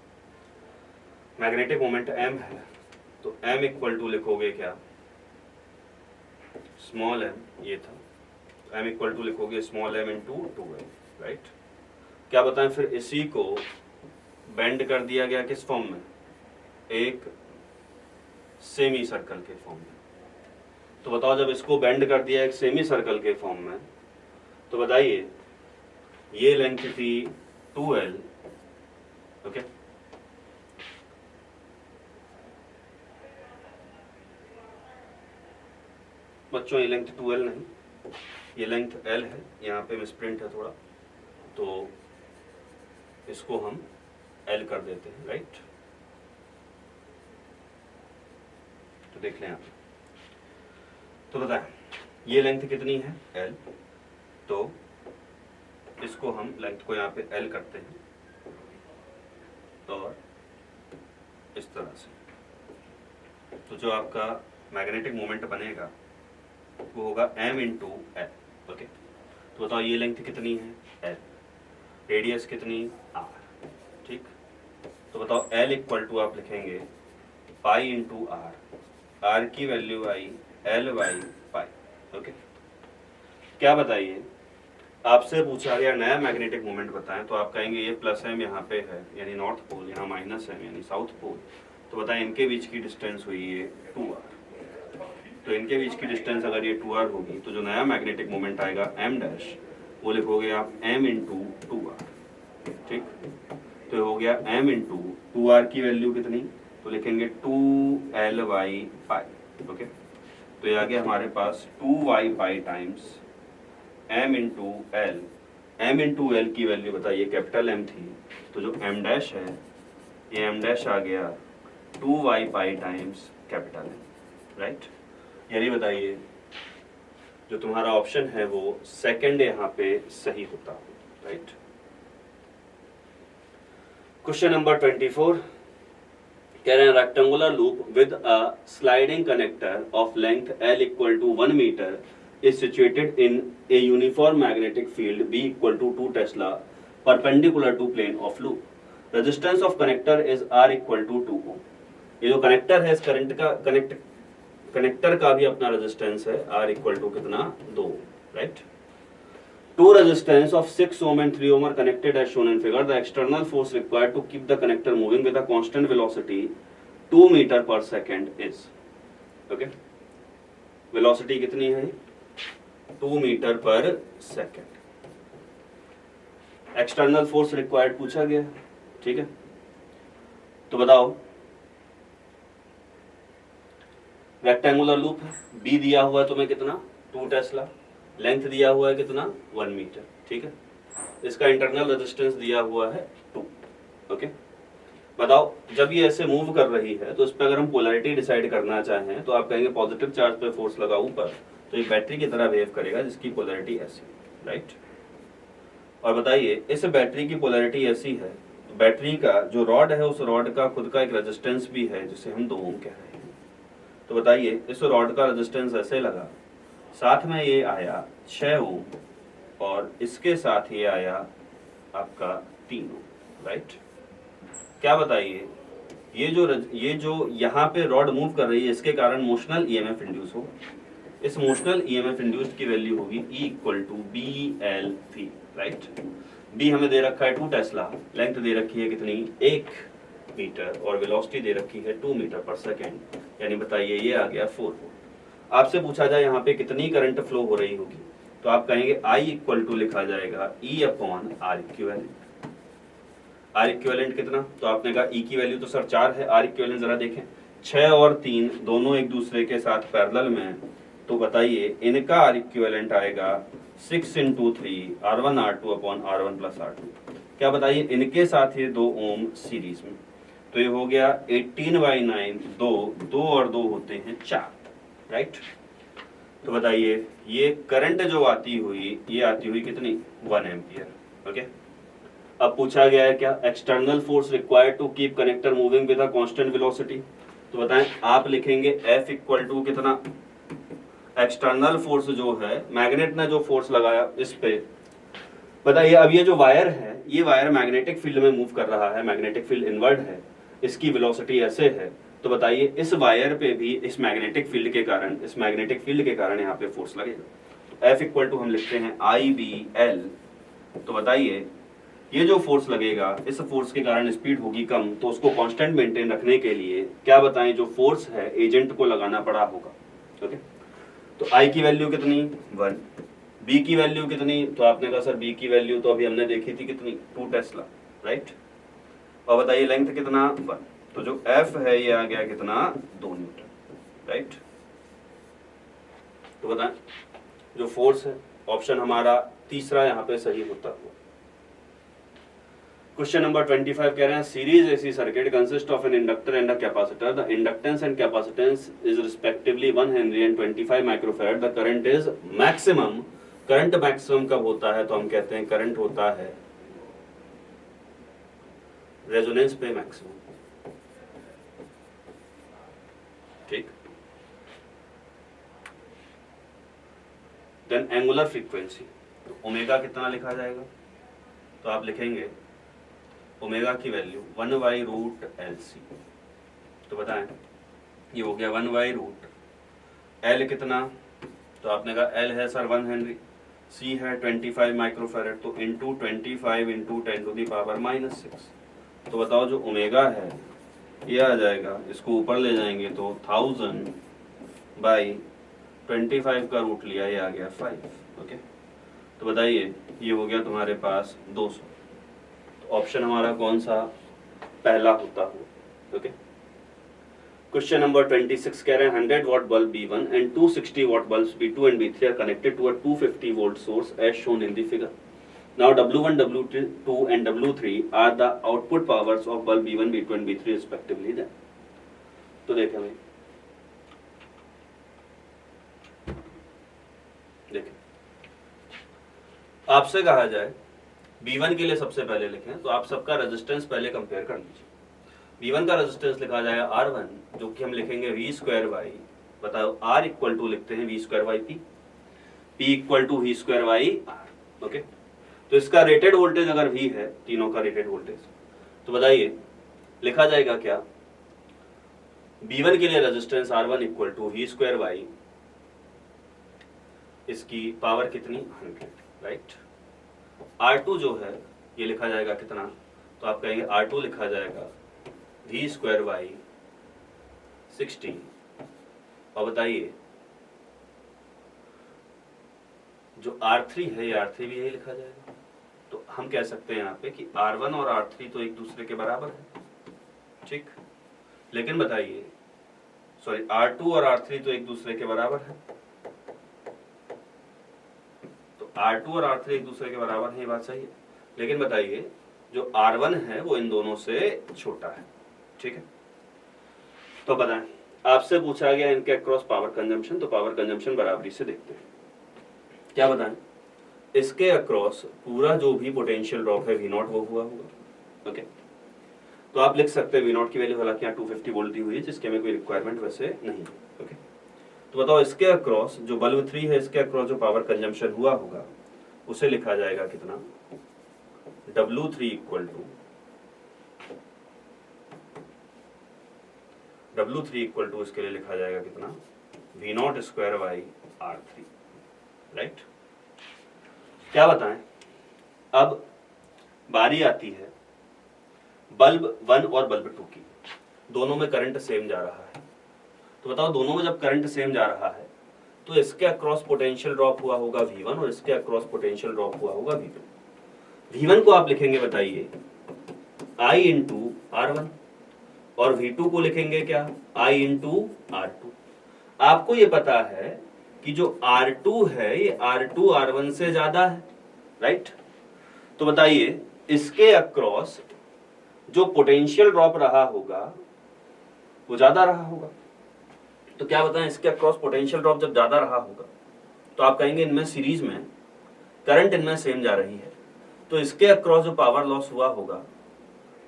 magnetic moment m है, तो m इक्वल टू लिखोगे क्या, स्मॉल m ये था, m इक्वल टू लिखोगे small m into 2l, right, क्या बताएं फिर इसी को बेंड कर दिया गया किस फॉर्म में, एक सेमी सर्कल के फॉर्म में, तो बताओ जब इसको बेंड कर दिया एक सेमी सर्कल के फॉर्म में, तो बताइए ये लेंथ थी 2l, ओके, बच्चों ये लेंथ 2l नहीं, ये लेंथ l है, यहाँ पे मिसप्रिंट है थोड़ा, तो इसको हम l कर देते हैं, राइट, तो देख लें आप, तो बताएं ये लेंथ कितनी है l, तो इसको हम लेंथ को यहाँ पे l करते हैं और इस तरह से, तो जो आपका मैग्नेटिक मोमेंट बनेगा वो होगा m इंटू l, ओके, तो बताओ ये लेंथ कितनी है l, रेडियस कितनी r, ठीक, तो बताओ l इक्वल टू आप लिखेंगे पाई इंटू r की value I l by pi, okay, क्या बताइए आपसे पूछा गया नया मैग्नेटिक मोमेंट बताएं, तो आप कहेंगे ये प्लस m यहाँ पे है यानी नॉर्थ पोल, यहाँ माइनस m यानी साउथ पोल, तो बताएं इनके बीच की डिस्टेंस हुई है 2r, तो इनके बीच की डिस्टेंस अगर ये 2r होगी तो जो नया मैग्नेटिक मोमेंट आएगा m डैश, वो लिखोगे आप m इंटू 2r, ठीक, तो हो गया m इंटू 2r की वैल्यू कितनी, तो लिखेंगे 2l बाई पाई, ओके, तो ये आ गया हमारे पास 2y पाई times m into l, m into l की वैल्यू बताइए कैपिटल M थी, तो जो m डैश है ये m डैश आ गया 2y पाई टाइम्स कैपिटल M, राइट, यानी बताइए जो तुम्हारा ऑप्शन है वो सेकंड यहाँ पे सही होता है, राइट। क्वेश्चन नंबर 24 कह रहे हैं rectangular loop with a sliding connector of length l equal to 1 metre is situated in a uniform magnetic field B equal to 2 Tesla perpendicular to plane of loop. Resistance of connector is R equal to 2 ohm. ये जो connector है इस current का connector का भी अपना resistance है R equal to कितना 2, right. Two resistance of 6 ohm and 3 ohm are connected as shown in figure. The external force required to keep the connector moving with a constant velocity 2 meter per second is, okay, velocity कितनी है 2 metre पर second, external force required पूछा गया, ठीक है, तो बताओ rectangular loop है, बी दिया हुआ है तुम्हें कितना 2 टेस्ला, लेंथ दिया हुआ है कितना 1 मीटर, ठीक है। इसका इंटरनल रेजिस्टेंस दिया हुआ है 2, ओके। बताओ जब ये ऐसे मूव कर रही है तो इस पर अगर हम पोलैरिटी डिसाइड करना चाहें तो आप कहेंगे पॉजिटिव चार्ज पे फोर्स लगा ऊपर तो ये बैटरी की तरह बिहेव करेगा जिसकी पोलैरिटी ऐसी, राइट। और बताइए इस बैटरी की पोलैरिटी ऐसी है, बैटरी का जो रॉड है उस रॉड का खुद का एक रेजिस्टेंस भी है जिसे हम 2 ओम कह रहे हैं। तो बताइए इस रॉड का रेजिस्टेंस ऐसे लगा, साथ में ये आया 6 ओम और इसके साथ ये आया आपका 3 ओम, राइट। क्या बताइए ये जो यहाँ पे रॉड मूव कर रही है इसके कारण मोशनल ईएमएफ इंड्यूस होगा। इस मोशनल ईएमएफ इंड्यूस्ड की वैल्यू होगी E equal to BLV, right. B हमें दे रखा है 2 टेस्ला, लेंथ दे रखी है कितनी 1 मीटर और वेलोसिटी दे रखी है 2 मीटर पर सेकेंड, यानी बताइए ये आ गया 4 वोल्ट। आपसे पूछा जाए यहाँ पे कितनी करंट फ्लो हो रही होगी तो आप कहेंगे I इक्वल टू लिखा जाएगा E upon R equivalent. R equivalent कितना, तो आपने कहा E की वैल्यू तो सर 4 है, R इक्विवेलेंट जरा देखें 6 और 3 दोनों एक दूसरे के साथ पैरेलल में, तो बताइए इनका R इक्विवेलेंट आएगा 6 into 3 R1 R2 upon R1 plus R2। क्या बताइए इनके साथ ये 2 ओम सीरीज में, तो ये हो गया 18/9, 2 और 2 होते हैं 4, राइट। तो बताइए ये करंट जो आती हुई ये आती हुई कितनी 1 एम्पियर, ओके। अब पूछा गया है क्या external force required to keep connector moving with a constant velocity, तो बताएं आप लिखेंगे F इक्वल टू कितना, एक्सटर्नल फोर्स जो है मैग्नेट ने जो फोर्स लगाया इस पे, बताइए अब ये जो वायर है ये वायर मैग्नेटिक फील्ड में मूव कर रहा है, मैग्नेटिक फील्ड इनवर्ड है, इसकी वेलोसिटी ऐसे है, तो बताइए इस वायर पे भी इस मैग्नेटिक फील्ड के कारण यहाँ पे फोर्स लगेगा। तो F इक्वल टू हम लिखते हैं IBL, तो बताइए ये जो फोर्स लगेगा इस फोर्स के कारण स्पीड होगी कम, तो उसको कांस्टेंट मेंटेन रखने के लिए क्या बताएं जो फोर्स है एजेंट को लगाना पड़ा होगा, ओके। तो I की वैल्यू कितनी 1, B की वैल्यू कितनी, तो आपने कहा सर B की वैल्यू तो अभी हमने देखी थी कितनी 2 टेस्ला, राइट। और बताइए लेंथ कितना 1, तो जो F है ये आ गया कितना 2 न्यूटन, राइट। तो बताएं जो फोर्स है ऑप्शन हमारा तीसरा यहाँ पे सही होता हुआ। क्वेश्चन नंबर 25 कह रहे हैं series AC circuit consist of an inductor and a capacitor, the inductance and capacitance is respectively 1 Henry and 25 microfarad, the current is maximum. Current maximum कब होता है, तो हम कहते हैं करंट होता है रेजोनेंस पे मैक्सिमम, ठीक। देन एंगुलर फ्रीक्वेंसी, तो ओमेगा कितना लिखा जाएगा, तो आप लिखेंगे ओमेगा की वैल्यू 1/√LC, तो बताएं ये हो गया 1/√, एल कितना, तो आपने कहा एल है सर 1 हेनरी, सी है 25 माइक्रोफैराड, तो इंटू 25 इंटू 10⁻⁻⁶। तो बताओ जो ओमेगा है ये आ जाएगा, इसको ऊपर ले जाएंगे तो 1000/25 का रूट लिया, ये आ गया 5, ओके। तो बताइए ये हो गया तुम्हारे पास 200, तो ऑप्शन हमारा कौन सा पहला होता हो, ओके। क्वेश्चन नंबर 26 कह रहे हैं 100 watt bulb B1 and 260 watt bulbs B2 and B3 are connected to a 250 volt source as shown in the figure. Now W1, W2 and W3 are the output powers of bulb B1, B2 and B3 respectively. Then तो देखें भाई, देखें आपसे कहा जाए B1 के लिए सबसे पहले लिखें तो आप सबका रेजिस्टेंस पहले कंपेयर कर लीजिए। V1 का रेजिस्टेंस लिखा जाएगा R1 जो कि हम लिखेंगे V²/, बताओ R इक्वल टू लिखते हैं V²/P, P equal to V²/R, okay. तो इसका रेटेड वोल्टेज अगर V है, तीनों का रेटेड वोल्टेज, तो बताइए लिखा जाएगा क्या, B1 के लिए resistance R1 equal to V²/, इसकी पावर कितनी 100, राइट। R2 जो है ये लिखा जाएगा कितना, तो आप कहेंगे R2 लिखा जाएगा V²/16, और बताइए जो R3 है ये R3 भी यही लिखा जाएगा, तो हम कह सकते हैं यहाँ पे कि R1 और R3 तो एक दूसरे के बराबर है, ठीक। लेकिन बताइए सॉरी R2 और R3 तो एक दूसरे के बराबर है, तो R2 और R3 एक दूसरे के बराबर है, ये बात सही है। लेकिन बताइए जो R1 है वो इन दोनों से छोटा है, ठीक है। तो बताएं, आपसे पूछा गया इनके अक्रॉस पावर कंजम्पशन, तो पावर कंजम्पशन बराबरी से देखते हैं। क्या बताएं, इसके अक्रॉस पूरा जो भी पोटेंशियल ड्रॉप है V नॉट वो हुआ होगा, ओके। तो आप लिख सकते हैं V नॉट की वैल्यू, हालांकि यहाँ 250 वोल्ट दी हुई है जिसके में कोई रिक्वायरमेंट वैसे नहीं है, ओके। तो बताओ इसके अक्रॉस जो बल्ब 3 है, इसके अक्रॉस जो पावर कंजम्पशन हुआ होगा उसे लिखा जाएगा कितना, W3 इक्वल टू इसके लिए लिखा जाएगा कितना, V not square by R3, right. क्या बताएं, अब बारी आती है बल्ब 1 और बल्ब 2 की, दोनों में करंट सेम जा रहा है। तो बताओ दोनों में जब करंट सेम जा रहा है तो इसके अक्रॉस पोटेंशियल ड्रॉप हुआ होगा V1 और इसके अक्रॉस पोटेंशियल ड्रॉप हुआ होगा V2। V1 को आप लिखेंगे बताइए I इंटू R1 और V2 को लिखेंगे क्या, I इंटू R2। आपको ये पता है कि जो R2 है ये R2 R1 से ज्यादा है, राइट। तो बताइए इसके अक्रॉस जो पोटेंशियल ड्रॉप रहा होगा वो ज्यादा रहा होगा। तो क्या बताएं, इसके अक्रॉस पोटेंशियल ड्रॉप जब ज्यादा रहा होगा तो आप कहेंगे इनमें सीरीज में करंट इनमें सेम जा रही है, तो इसके अक्रॉस जो पावर लॉस हुआ होगा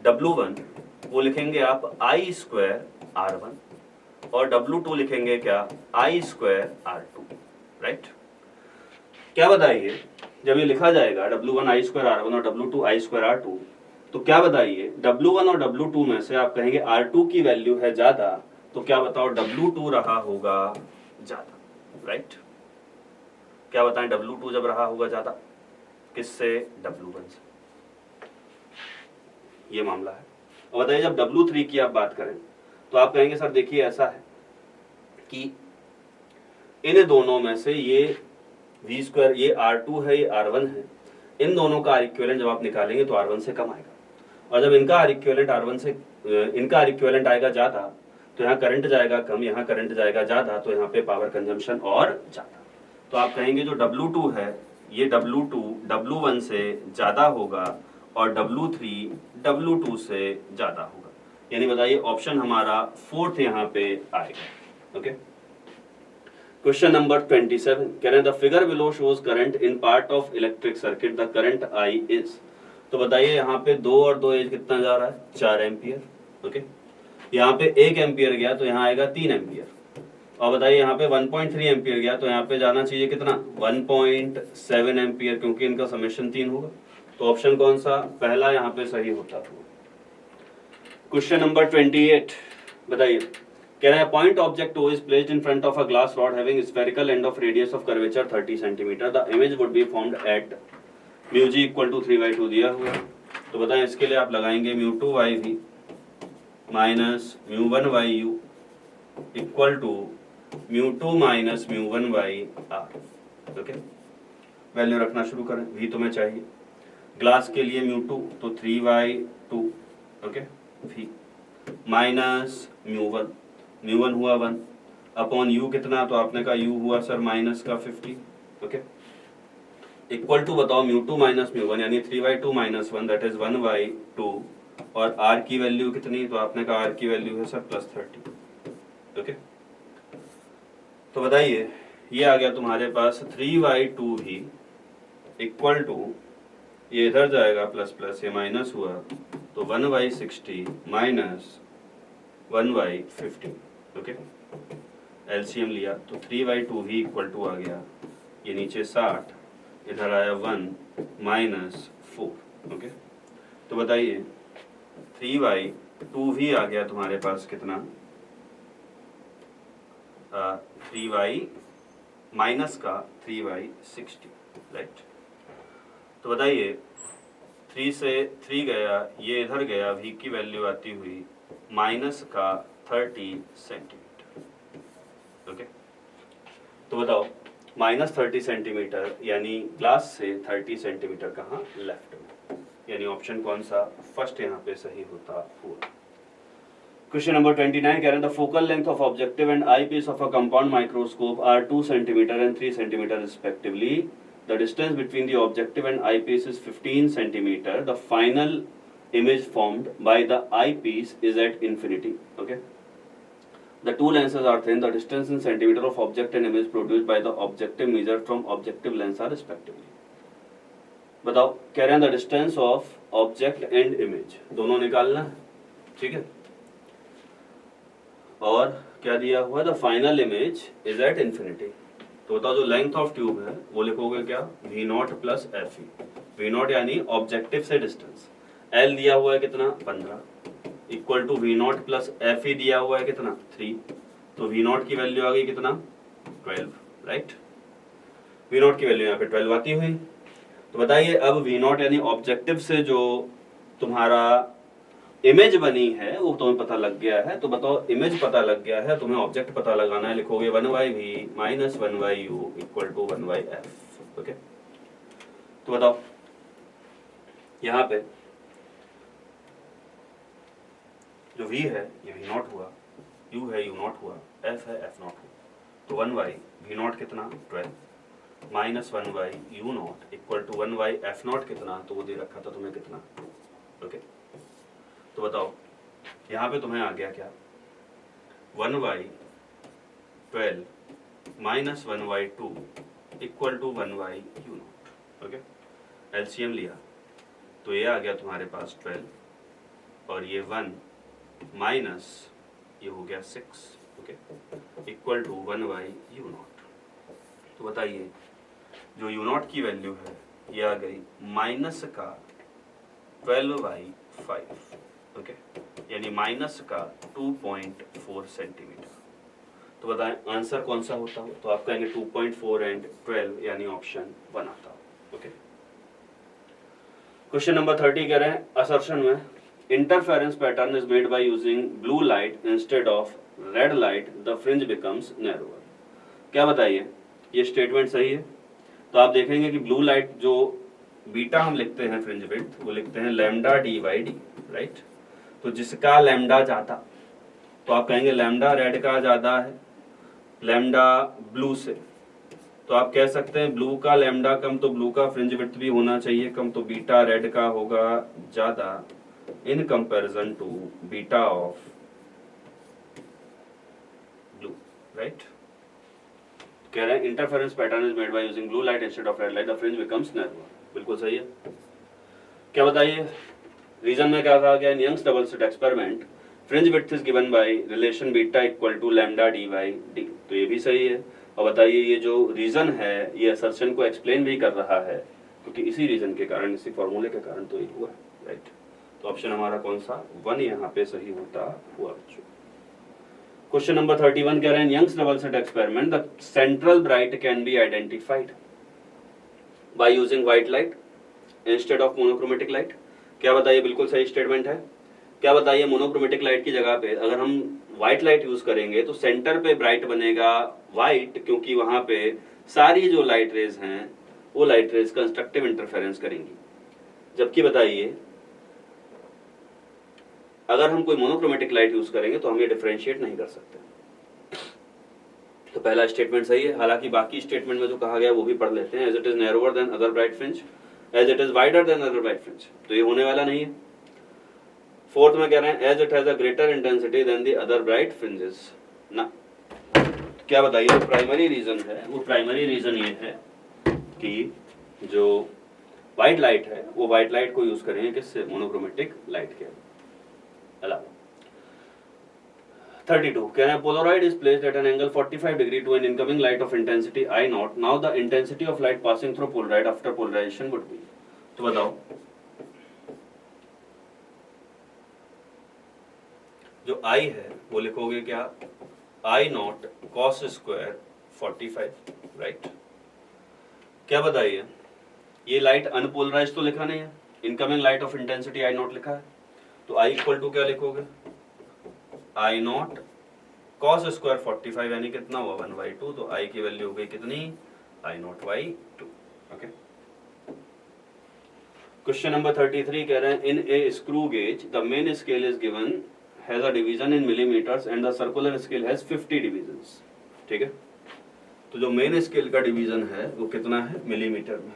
W1 वो लिखेंगे आप I स्क्वायर R1 और W2 लिखेंगे क्या, I स्क्वायर R2, राइट। क्या बताइए जब ये लिखा जाएगा W1 I स्क्वायर R1 और W2 I स्क्वायर R2, तो क्या बताइए W1 और W2 में से आप कहेंगे R2 की वैल्यू है ज्यादा, तो क्या बताओ W2 रहा होगा ज्यादा, राइट। क्या बताएं, W2 जब रहा होगा ज्यादा किससे, W1 से, ये मामला है। और बताइए जब W3 की आप बात करें तो आप कहेंगे सर देखिए ऐसा है कि इन दोनों में से ये V स्क्वायर, ये R2 है, ये R1 है, इन दोनों का इक्विवेलेंट जब आप निकालेंगे तो R1 से कम आएगा, और जब इनका इक्विवेलेंट R1 से इनका इक्विवेलेंट आएगा ज्यादा तो यहाँ करंट जाएगा कम, यहाँ करंट जाएगा ज्यादा, तो यहाँ पे पावर कंजम्पशन और ज्यादा। तो आप कहेंगे जो W2 है ये W2 W1 से ज्यादा होगा और W3 W2 से ज्यादा होगा। यानी बताइए ऑप्शन हमारा 4th यहाँ पे आएगा, ओके। क्वेश्चन नंबर 27, कह the figure below shows current in part of electric circuit, the current I is. तो बताइए यहाँ पे 2 और 2 एज कितना जा रहा है, 4 एम्पियर, ओके। यहाँ पे 1 एम्पियर गया तो यहाँ आएगा 3 एम्पियर, और बताइए यहाँ पे 1.3 एम्पियर गया तो यहाँ पे जाना चाहिए कितना, 1.7 एम्पियर, क्योंकि इनका समेशन 3 होगा। तो ऑप्शन कौन सा, पहला यहाँ पे सही होता। क्वेश्चन नंबर 28, बताइए कह रहा है point object O is placed in front of a glass rod having spherical end of radius of curvature 30 cm. The image would be formed at mu g equal to 3/2 दिया हुआ। तो बताएं इसके लिए आप लगाएंगे mu2/v minus mu1/u equal to mu2 minus mu1/r, okay. Value रखना शुरू करें, v तुम्हें चाहिए, ग्लास के लिए mu2 तो 3/2, ओके, v माइनस mu1 हुआ 1 अपॉन u कितना, तो आपने कहा u हुआ सर माइनस का 50, ओके, इक्वल टू बताओ mu2 माइनस mu1 यानी 3/2 माइनस 1 दैट इज 1/2, और r की वैल्यू कितनी, तो आपने कहा r की वैल्यू है सर +30, ओके। तो बताइए ये आ गया तुम्हारे पास 3/2 भी इक्वल टू, ये इधर जाएगा प्लस प्लस, ये माइनस हुआ तो 1/60 माइनस 1/50, ओके। एलसीएम लिया तो 3/2 भी इक्वल टू आ गया, ये नीचे 60, इधर आया 1 माइनस 4, ओके। तो बताइए 3/2 भी आ गया तुम्हारे पास कितना, 3 माइनस का 3/60, राइट। तो बताइए 3 से 3 गया, ये इधर गया, v की वैल्यू आती हुई माइनस का 30 सेंटीमीटर, ओके। तो बताओ माइनस 30 सेंटीमीटर यानी ग्लास से 30 सेंटीमीटर कहाँ, लेफ्ट में, यानी ऑप्शन कौन सा, फर्स्ट यहाँ पे सही होता हुआ। क्वेश्चन नंबर 29 कह रहे हैं the focal length of objective and eye piece of a compound microscope are 2 centimetre and 3 centimetre respectively. The distance between the objective and eye piece is 15 centimetre. The final image formed by the eyepiece is at infinity. Okay, the two lenses are thin. The distance in centimeter of object and image produced by the objective measured from objective lens are respectively. बताओ, कह रहे हैं the distance of object and image दोनों निकालना है, ठीक है. और क्या दिया हुआ है, the final image is at infinity. तो बताओ जो लेंथ ऑफ ट्यूब है वो लिखोगे क्या, v not plus f e. V not यानी ऑब्जेक्टिव से डिस्टेंस, एल दिया हुआ है कितना 15 equal to v not plus f e दिया हुआ है कितना 3. तो वी नॉट की वैल्यू आ गई कितना 12, राइट. वी नॉट की वैल्यू यहाँ पे 12 आती हुई. तो बताइए अब वी नॉट यानी ऑब्जेक्टिव से जो तुम्हारा इमेज बनी है वो तुम्हें पता लग गया है. तो बताओ इमेज पता लग गया है, तुम्हें ऑब्जेक्ट पता लगाना है. लिखोगे 1/v minus 1/u equal to 1/f. Okay, तो बताओ यहाँ पे जो v है ये v नॉट हुआ, u है u नॉट हुआ, f है f नॉट हुआ. तो 1/v नॉट कितना 12 minus 1/u not equal to 1/f not कितना, तो वो दे रखा था तुम्हें कितना. ओके, तो बताओ यहाँ पे तुम्हें आ गया क्या 1/12 minus 1/2 equal to 1/u not. Okay, LCM लिया तो ये आ गया तुम्हारे पास 12 और ये 1 माइनस ये हो गया 6. Okay, equal to 1/u not. तो बताइए जो u नॉट की वैल्यू है ये आ गई माइनस का 12/5. ओके, यानी माइनस का 2.4 सेंटीमीटर. तो बताएं आंसर कौन सा होता हो, तो आप कहेंगे 2.4 एंड 12 यानी ऑप्शन 1 आता हो. ओके, क्वेश्चन नंबर 30 कह रहे हैं असर्शन में interference pattern is made by using blue light instead of red light, the fringe becomes narrower. क्या बताइए, ये स्टेटमेंट सही है. तो आप देखेंगे कि ब्लू लाइट जो बीटा हम लिखते हैं फ्रिंज विड्थ वो लिखते हैं lambda D by D, right. तो जिसका लैम्डा ज्यादा, तो आप कहेंगे लैम्डा रेड का ज्यादा है लैम्डा ब्लू से. तो आप कह सकते हैं ब्लू का लैम्डा कम तो ब्लू का फ्रिंज विड्थ भी होना चाहिए कम, तो बीटा रेड का होगा ज्यादा in comparison to beta of blue, right. कह रहे हैं interference pattern is made by using blue light instead of red light, the fringe becomes narrower. बिल्कुल सही है. क्या बताइए रीजन में क्या कहा गया, in Young's double slit experiment fringe width is given by relation beta equal to lambda d by d. तो ये भी सही है. और बताइए ये जो रीजन है ये असर्शन को एक्सप्लेन भी कर रहा है क्योंकि इसी रीजन के कारण, इसी फॉर्मूले के कारण तो ये हुआ, राइट. तो ऑप्शन हमारा कौन सा 1 यहाँ पे सही होता हुआ. क्वेश्चन नंबर 31 कह रहे हैं Young's double slit experiment the central bright can be identified by using white light instead of monochromatic light. क्या बताइए, बिल्कुल सही स्टेटमेंट है. क्या बताइए मोनोक्रोमेटिक लाइट की जगह पे अगर हम व्हाइट लाइट यूज करेंगे तो सेंटर पे ब्राइट बनेगा व्हाइट, क्योंकि वहां पे सारी जो लाइट रेज हैं वो लाइट रेज कंस्ट्रक्टिव इंटरफेरेंस करेंगी. जबकि बताइए अगर हम कोई मोनोक्रोमेटिक लाइट यूज करेंगे तो हम ये डिफरेंशिएट नहीं कर सकते. तो पहला स्टेटमेंट सही है. हालांकि बाकी स्टेटमेंट में जो कहा गया वो भी पढ़ लेते हैं. As it is narrower than other bright fringe, as it is wider than other bright fringe, तो ये होने वाला नहीं है. फोर्थ में कह रहे हैं as it has a greater intensity than the other bright fringes ना. क्या बताइए जो प्राइमरी रीजन है वो प्राइमरी रीजन ये है कि जो व्हाइट लाइट है वो व्हाइट लाइट को यूज करेंगे किससे, मोनोक्रोमेटिक लाइट के अलावा. 32 कह रहे हैं polaroid is placed at an angle 45 degree to an incoming light of intensity I not. Now the intensity of light passing through polaroid after polarization would be. तो बताओ जो आई है वो लिखोगे क्या, I not cos square 45, right. क्या बताइए ये लाइट अनपोलराइज तो लिखा नहीं है, incoming light of intensity I not लिखा है. तो आई इक्वल टू क्या लिखोगे, आई नॉट कॉस स्क्वायर 45 यानी कितना हुआ 1/2. तो आई की वैल्यू हो गई कितनी, I nought by 2. Okay. Question number 33 कह रहे हैं in a screw gauge the main scale is given has a division in millimetres and the circular scale has 50 divisions. ठीक है, तो जो मेन स्केल का डिवीजन है वो कितना है, मिलीमीटर में,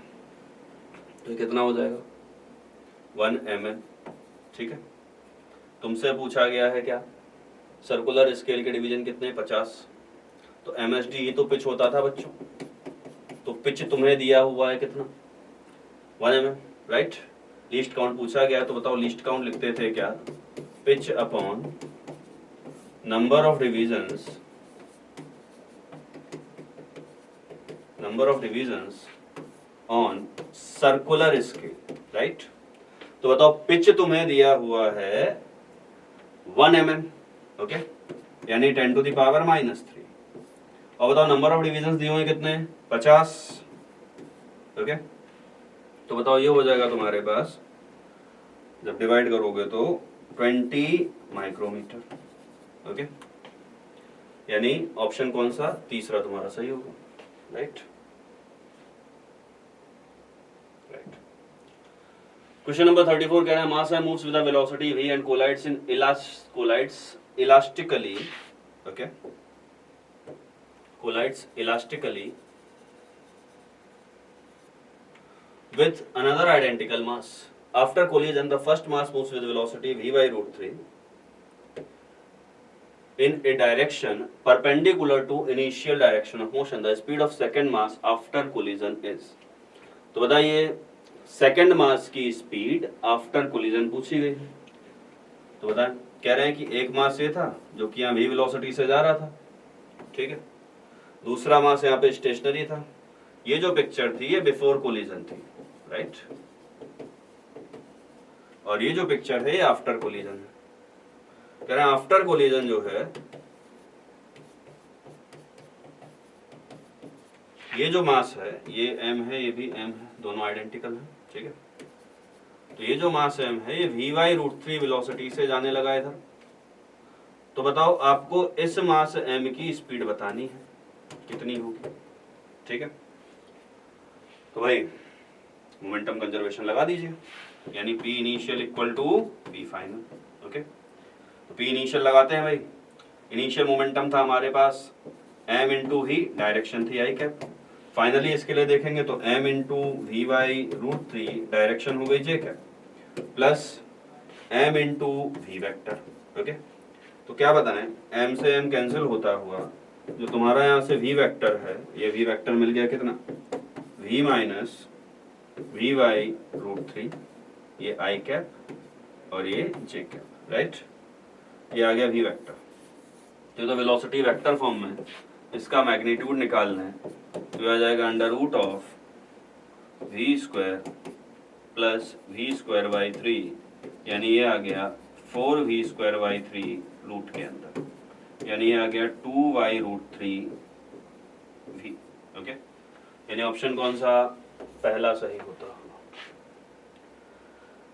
तो ये कितना हो जाएगा 1 mm। ठीक है, तुमसे पूछा गया है क्या, सर्कुलर स्केल के डिवीजन कितने, 50, तो MSD ही तो पिच होता था बच्चों, तो पिच तुम्हें दिया हुआ है कितना 1 mm, राइट। लीस्ट काउंट पूछा गया तो बताओ लीस्ट काउंट लिखते थे क्या, pitch upon number of divisions, number of divisions on circular scale, right. तो बताओ पिच तुम्हें दिया हुआ है 1 mm, ओके, यानी 10 to the power -3, और बताओ नंबर ऑफ डिविजन्स दिए हुए कितने, 50, ओके। तो बताओ ये हो जाएगा तुम्हारे पास, जब डिवाइड करोगे तो 20 माइक्रोमीटर, ओके, यानी ऑप्शन कौन सा, तीसरा तुम्हारा सही होगा, राइट। क्वेश्चन नंबर 34 कह रहा है mass and moves with the velocity v and collides elastically, okay, collides elastically with another identical mass. After collision, the first mass moves with velocity v by √3 in a direction perpendicular to initial direction of motion. The speed of second mass after collision is. तो बताइए second mass की speed after collision पूछी गई है, तो बताएं, कह रहे हैं कि एक मास ये था जो कि यहाँ v वेलोसिटी से जा रहा था, ठीक है, दूसरा मास यहाँ पे स्टेशनरी था, ये जो पिक्चर थी ये बिफोर कोलिजन थी, राइट, और ये जो पिक्चर है ये आफ्टर कोलिजन है। कह रहे हैं आफ्टर कोलिजन जो है, ये जो मास है ये m है, ये भी m है, दोनों आइडेंटिकल है, ठीक है। तो ये जो मास m है ये v बाई √3 वेलोसिटी से जाने लगा इधर, तो बताओ आपको इस मास m की स्पीड बतानी है कितनी होगी, ठीक है। तो भाई मोमेंटम कंजर्वेशन लगा दीजिए, यानी P initial equal to P final, okay. तो P इनिशियल लगाते हैं भाई, इनिशियल मोमेंटम था हमारे पास m इंटू ही डायरेक्शन थी आई कैप, फाइनली इसके लिए देखेंगे तो m into V by √3 direction हो गई j cap plus m into V vector, okay. तो क्या बताएं, m से m कैंसिल होता हुआ जो तुम्हारा यहाँ से v वेक्टर है, ये v वेक्टर मिल गया कितना, v माइनस वी बाई √3, ये i कैप और ये j कैप, राइट, ये आ गया v वेक्टर। तो वेलोसिटी वेक्टर फॉर्म में इसका मैग्नीट्यूड निकालना है तो आ जाएगा √of v² plus v² by 3, यानी ये आ गया 4v² बाई 3 रूट के अंदर, यानी ये आ गया 2y√3 v, ओके। यानी ऑप्शन कौन सा, पहला सही होता।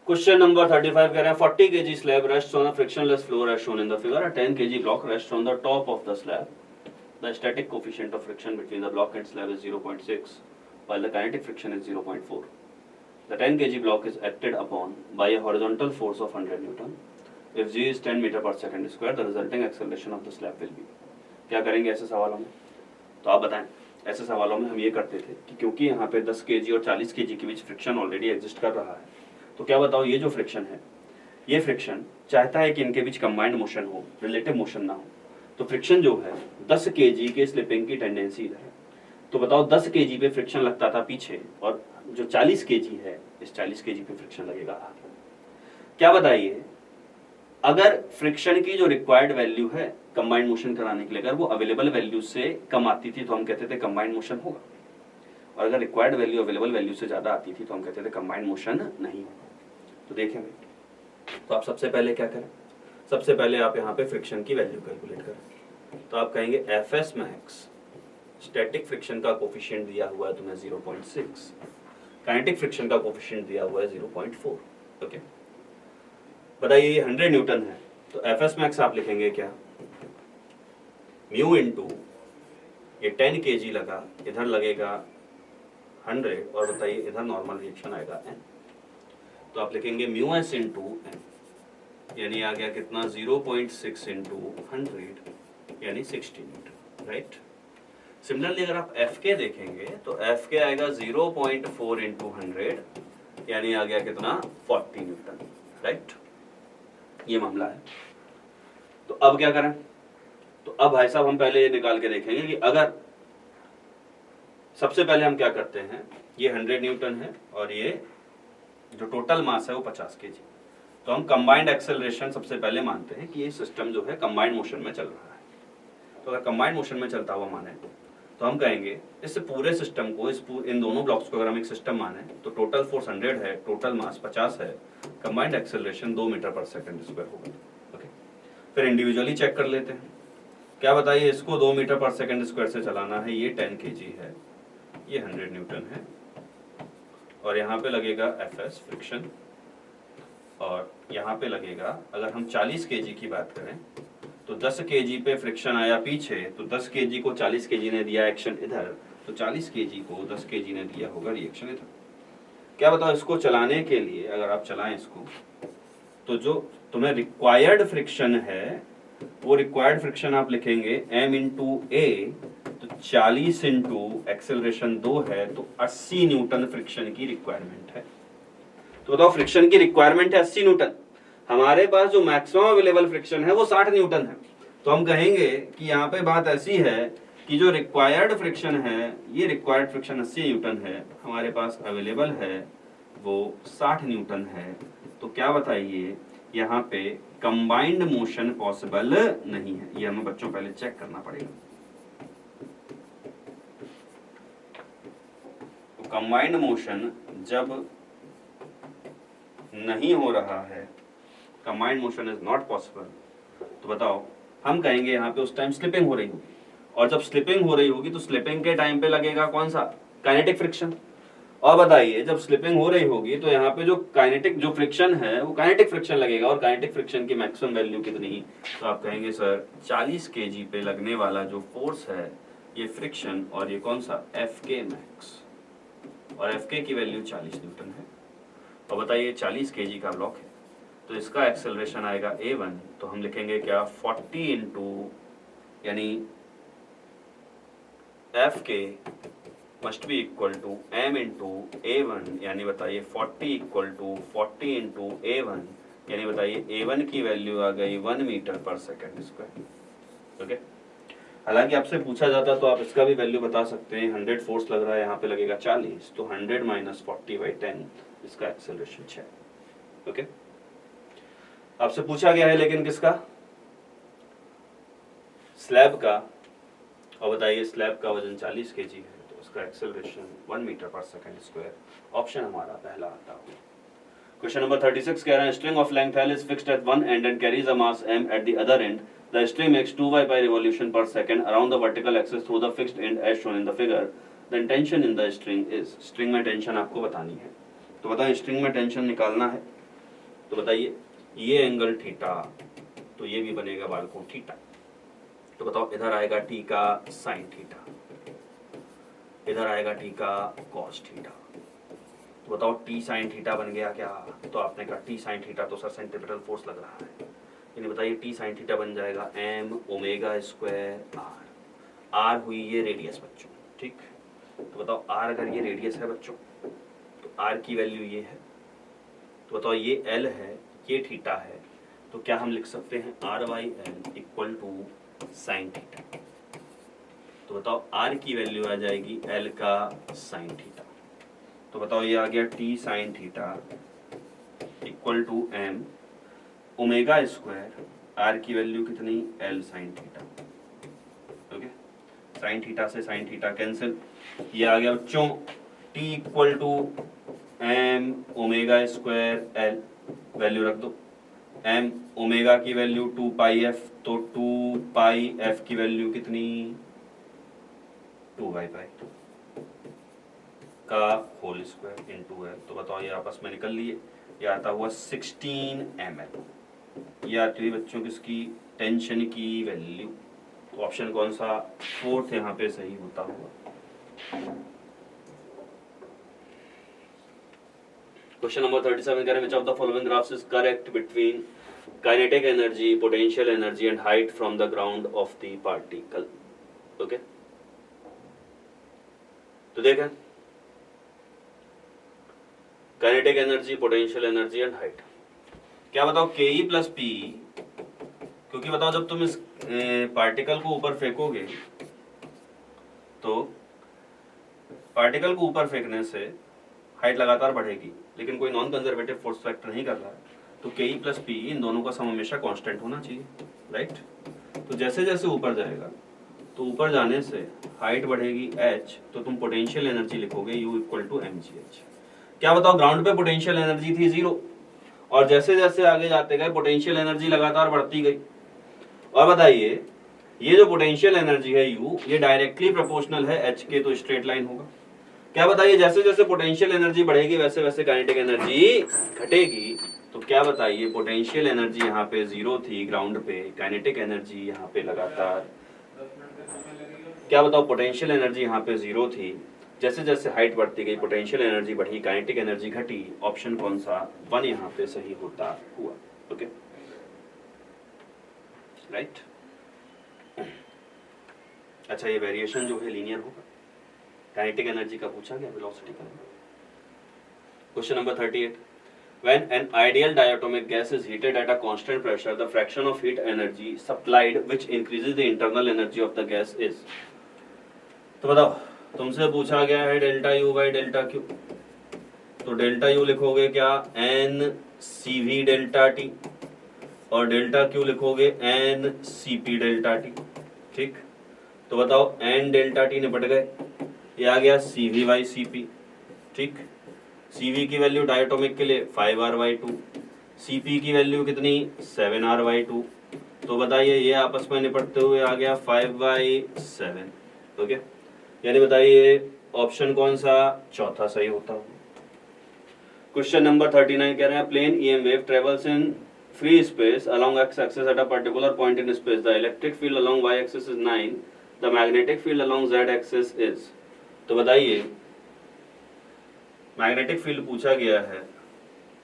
क्वेश्चन नंबर 35 कह रहे हैं 40 kg slab rests on a frictionless floor as shown in the figure. A 10 kg block rests on the top of the slab. The static coefficient of friction between the block and slab is 0.6, while the kinetic friction is 0.4. The 10 kg block is acted upon by a horizontal force of 100 Newton. If g is 10 meter per second square, the resulting acceleration of the slab will be. क्या करेंगे ऐसे सवालों में, तो आप बताएं। ऐसे सवालों में हम ये करते थे कि क्योंकि यहाँ पे 10 kg और 40 kg के बीच फ्रिक्शन ऑलरेडी एग्जिस्ट कर रहा है, तो क्या बताओ ये जो फ्रिक्शन है, ये फ्रिक्शन चाहता है कि इनके बीच कंबाइंड मोशन हो, रिलेटिव मोशन ना हो। तो फ्रिक्शन जो है 10 kg के स्लिपिंग की टेंडेंसी इधर है, तो बताओ 10 kg पे फ्रिक्शन लगता था पीछे, और जो 40 kg है इस 40 kg पे फ्रिक्शन लगेगा आगे। क्या बताइए, अगर फ्रिक्शन की जो रिक्वायर्ड वैल्यू है कंबाइंड मोशन कराने के लिए, अगर वो अवेलेबल वैल्यू से कम आती थी तो हम कहते थे कंबाइंड मोशन होगा, और अगर रिक्वायर्ड वैल्यू अवेलेबल वैल्यू से ज्यादा आती थी तो हम कहते थे कंबाइंड मोशन नहीं होगा। तो देखें भाई, तो आप सबसे पहले क्या करें, सबसे पहले आप यहाँ पे फ्रिक्शन की वैल्यू कैलकुलेट करें, तो आप कहेंगे Fs मैक्स, स्टैटिक फ्रिक्शन का कोफिशिएंट दिया हुआ है तुम्हें 0.6, काइनेटिक फ्रिक्शन का कोफिशिएंट दिया हुआ है 0.4, ओके। बताइए ये 100 न्यूटन है, तो Fs मैक्स आप लिखेंगे क्या, म्यू इंटू ये 10 kg लगा, इधर लगेगा 100, और बताइए इधर नॉर्मल रिएक्शन आएगा n, तो आप लिखेंगे म्यू एस इंटू एन, यानी आ गया कितना 0.6 इंटू 100 यानी 60 न्यूटन, राइट। सिमिलरली अगर आप एफ के देखेंगे तो एफ के आएगा 0.4 इंटू 100 यानी आ गया कितना 40 न्यूटन, राइट। ये मामला है। तो अब क्या करें? तो अब भाई साहब हम पहले ये निकाल के देखेंगे कि अगर सबसे पहले हम क्या करते हैं, ये 100 न्यूटन है और ये जो टोटल मास है वो 50 केजी। तो हम कंबाइंड एक्सेलरेशन सबसे पहले मानते हैं कि ये सिस्टम जो है कंबाइंड मोशन में चल रहा है। तो अगर कंबाइंड मोशन में चलता हुआ माने तो हम कहेंगे इस पूरे सिस्टम को, इन दोनों ब्लॉक्स को अगर हम एक सिस्टम माने तो टोटल फोर्स 100 है, टोटल मास 50 है, कंबाइंड एक्सेलरेशन 2 मीटर पर सेकंड स्क्वायर होगा। ओके, फिर इंडिविजुअली चेक कर लेते हैं। क्या बताइए, इसको 2 मीटर पर सेकंड स्क्वायर से चलाना है, ये 10 kg है, ये 100 न्यूटन है और यहाँ पे लगेगा एफएस फ्रिक्शन और यहाँ पे लगेगा, अगर हम 40 kg की बात करें तो 10 kg पे फ्रिक्शन आया पीछे, तो 10 kg को 40 kg ने दिया एक्शन इधर, तो 40 kg को 10 kg ने दिया होगा रिएक्शन इधर। क्या बताओ, इसको चलाने के लिए अगर आप चलाएं इसको तो जो तुम्हें रिक्वायर्ड फ्रिक्शन है वो रिक्वायर्ड फ्रिक्शन आप लिखेंगे m इंटू ए, तो 40 इंटू एक्सेलरेशन 2 है तो 80 न्यूटन फ्रिक्शन की रिक्वायरमेंट है। तो बताओ फ्रिक्शन की रिक्वायरमेंट है 80 न्यूटन, हमारे पास जो मैक्सिमम अवेलेबल फ्रिक्शन है वो 60 न्यूटन है। तो हम कहेंगे कि यहाँ पे बात ऐसी है कि जो रिक्वायर्ड फ्रिक्शन है, ये रिक्वायर्ड फ्रिक्शन 80 न्यूटन है, हमारे पास अवेलेबल है वो 60 न्यूटन है। तो क्या बताइए, यहाँ पे कंबाइंड मोशन पॉसिबल नहीं है। ये हमें बच्चों पहले चेक करना पड़ेगा। तो कंबाइंड मोशन जब नहीं हो रहा है, combined motion is not possible, तो बताओ हम कहेंगे यहाँ पे उस टाइम स्लिपिंग हो रही होगी, और जब स्लिपिंग हो रही होगी तो स्लिपिंग के टाइम पे लगेगा कौन सा, काइनेटिक फ्रिक्शन। और बताइए जब स्लिपिंग हो रही होगी तो यहाँ पे जो काइनेटिक जो फ्रिक्शन है वो काइनेटिक फ्रिक्शन लगेगा, और काइनेटिक फ्रिक्शन की मैक्सिमम वैल्यू कितनी, तो आप कहेंगे सर 40 kg पे लगने वाला जो फोर्स है ये फ्रिक्शन, और ये कौन सा एफ के मैक्स, और एफ के की वैल्यू 40 न्यूटन है। और बताइए 40 kg का ब्लॉक है तो इसका एक्सेलरेशन आएगा a1, तो हम लिखेंगे क्या 40 इंटू यानी एफ के must be equal to m into a1, यानी बताइए 40 इक्वल टू 40 इंटू a1, यानी बताइए a1 की वैल्यू आ गई 1 मीटर पर सेकंड स्क्वायर। ओके, हालांकि आपसे पूछा जाता तो आप इसका भी वैल्यू बता सकते हैं। 100 फोर्स लग रहा है, यहाँ पे लगेगा 40, तो 100 माइनस 40/10 इसका एक्सेलरेशन 6। ओके, आपसे पूछा गया है लेकिन किसका, स्लैब का, और बताइए स्लैब का वजन 40 kg है तो उसका एक्सेलरेशन 1 मीटर पर सेकंड स्क्वायर। ऑप्शन हमारा पहला आता है। क्वेश्चन नंबर 36 कह रहे हैं string of length L is fixed at one end and carries a mass m at the other end. The string makes 2y pi revolution per second around the vertical axis through the fixed end as shown in the figure. The tension in the string is, string में tension आपको बतानी है। तो बताइए string में tension निकालना है तो बताइए ये एंगल थीटा, तो ये भी बनेगा बालकों थीटा। तो बताओ इधर आएगा टी का साइन थीटा, इधर आएगा टी का कॉस थीटा। तो बताओ टी साइन थीटा बन गया क्या, तो आपने कहा टी साइन थीटा तो सर सेंट्रीपिटल फोर्स लग रहा है, यानी बताइए टी साइन थीटा बन जाएगा m omega square r। r हुई ये रेडियस बच्चों, ठीक। तो बताओ r अगर ये रेडियस है बच्चों तो r की वैल्यू ये है। तो बताओ ये l है, ये थीटा है, तो क्या हम लिख सकते हैं r/l equal to sine theta. तो बताओ r की वैल्यू आ जाएगी l का साइन थीटा। तो बताओ ये आ गया t sine theta equal to m omega square, r की वैल्यू कितनी l sine theta. Okay, sine theta से साइन थीटा कैंसिल, ये आ गया बच्चों t equal to m omega square l, value रख दो। m ओमेगा की वैल्यू 2 पाई f, तो 2 पाई f की वैल्यू कितनी 2 बाई पाई का होल स्क्वायर इनटू l। तो बताओ ये आपस में निकल लिए, ये आता हुआ 16 ml। ये आती हुई बच्चों किसकी, टेंशन की वैल्यू। तो ऑप्शन कौन सा, फोर्थ यहाँ पे सही होता हुआ। क्वेश्चन नंबर 37 कह रहे हैं which of the following graphs is correct between kinetic energy, potential energy and height from the ground of the particle. Okay, तो देखें kinetic energy, potential energy and height. क्या बताओ के ई प्लस पी, क्योंकि बताओ जब तुम इस पार्टिकल को ऊपर फेंकोगे तो पार्टिकल को ऊपर फेंकने से हाइट लगातार बढ़ेगी, लेकिन कोई नॉन कंजर्वेटिव फोर्स फैक्टर नहीं कर रहा है, तो के ई प्लस पी इन दोनों का सम हमेशा कांस्टेंट होना चाहिए, राइट। तो जैसे जैसे ऊपर जाएगा तो ऊपर जाने से हाइट बढ़ेगी h, तो तुम पोटेंशियल एनर्जी लिखोगे U इक्वल टू mgh। क्या बताओ ग्राउंड पे पोटेंशियल एनर्जी थी 0, और जैसे जैसे आगे जाते गए पोटेंशियल एनर्जी लगातार बढ़ती गई। और बताइए ये जो पोटेंशियल एनर्जी है U, ये डायरेक्टली प्रोपोर्शनल है h के, तो स्ट्रेट लाइन होगा। क्या बताइए जैसे जैसे पोटेंशियल एनर्जी बढ़ेगी वैसे वैसे काइनेटिक एनर्जी घटेगी, तो क्या बताइए पोटेंशियल एनर्जी यहाँ पे 0 थी ग्राउंड पे, काइनेटिक एनर्जी यहाँ पे लगातार, क्या बताओ पोटेंशियल एनर्जी यहाँ पे 0 थी, जैसे जैसे हाइट बढ़ती गई पोटेंशियल एनर्जी बढ़ी, काइनेटिक एनर्जी घटी। ऑप्शन कौन सा 1 यहाँ पे सही होता हुआ। Okay, right. अच्छा, ये वेरिएशन जो है लीनियर होगा। काइनेटिक एनर्जी का पूछा गया, वेलोसिटी का। Question number 38, when an ideal diatomic gas is heated at a constant pressure, the fraction of heat energy supplied which increases the internal energy of the gas is। तो बताओ तुमसे पूछा गया है delta U by delta Q, तो delta U लिखोगे क्या N C V delta T, और डेल्टा क्यू लिखोगे N C P delta T. ठीक, तो बताओ एन डेल्टा टी निपट गए, ये आ गया सी वी बाई सी पी। ठीक, सी वी की वैल्यू डायटोमिक के लिए 5r/2, सी पी की वैल्यू कितनी 7r/2, तो बताइए ये आपस में निपटते हुए आ गया 5/7। ओके, यानी बताइए ऑप्शन कौन सा चौथा सही होता है। क्वेश्चन नंबर 39 कह रहे हैं plane EM wave travels in free space along X axis at a particular point in space, the electric field along Y axis is 9, the magnetic field along Z axis is. तो बताइए magnetic field पूछा गया है,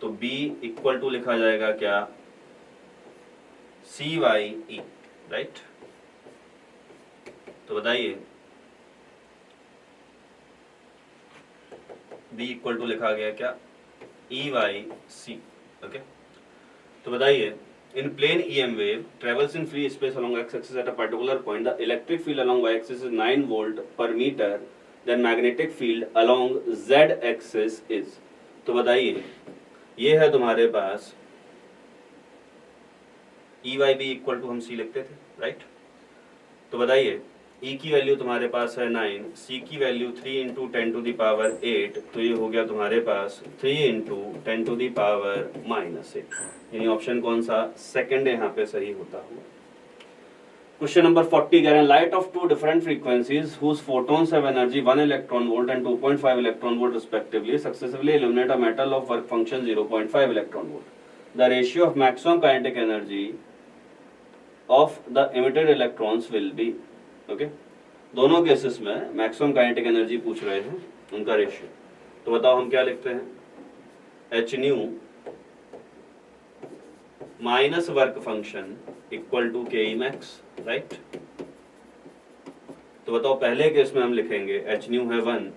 तो B equal to लिखा जाएगा क्या CYE, right. तो बताइए B इक्वल टू लिखा गया क्या EYC। ओके, तो बताइए इन plane EM wave travels in free space along x axis at a particular point, the electric field along y axis is 9 volt per meter, then magnetic field along z axis is। तो बताइए ये है तुम्हारे पास EYB equal to हम C लिखते थे, right. तो बताइए E की वैल्यू तुम्हारे पास है 9, C की value 3 into 10 to the power 8, तो ये हो गया तुम्हारे पास 3 इंटू 10 टू द पावर -8, यानी ऑप्शन कौन सा सेकंड यहाँ पे सही होता हुआ। क्वेश्चन नंबर 40 कह रहे हैं light of two different frequencies whose photons have energy 1 electron volt and 2.5 electron volt respectively successively illuminate a metal of work function 0.5 electron volt, the ratio of maximum kinetic energy of the emitted electrons will be. Okay, दोनों cases में maximum kinetic energy पूछ रहे हैं, उनका ratio. तो बताओ हम क्या लिखते हैं H nu minus work function equal to K E max, right. तो बताओ पहले केस में हम लिखेंगे एच न्यू है 1,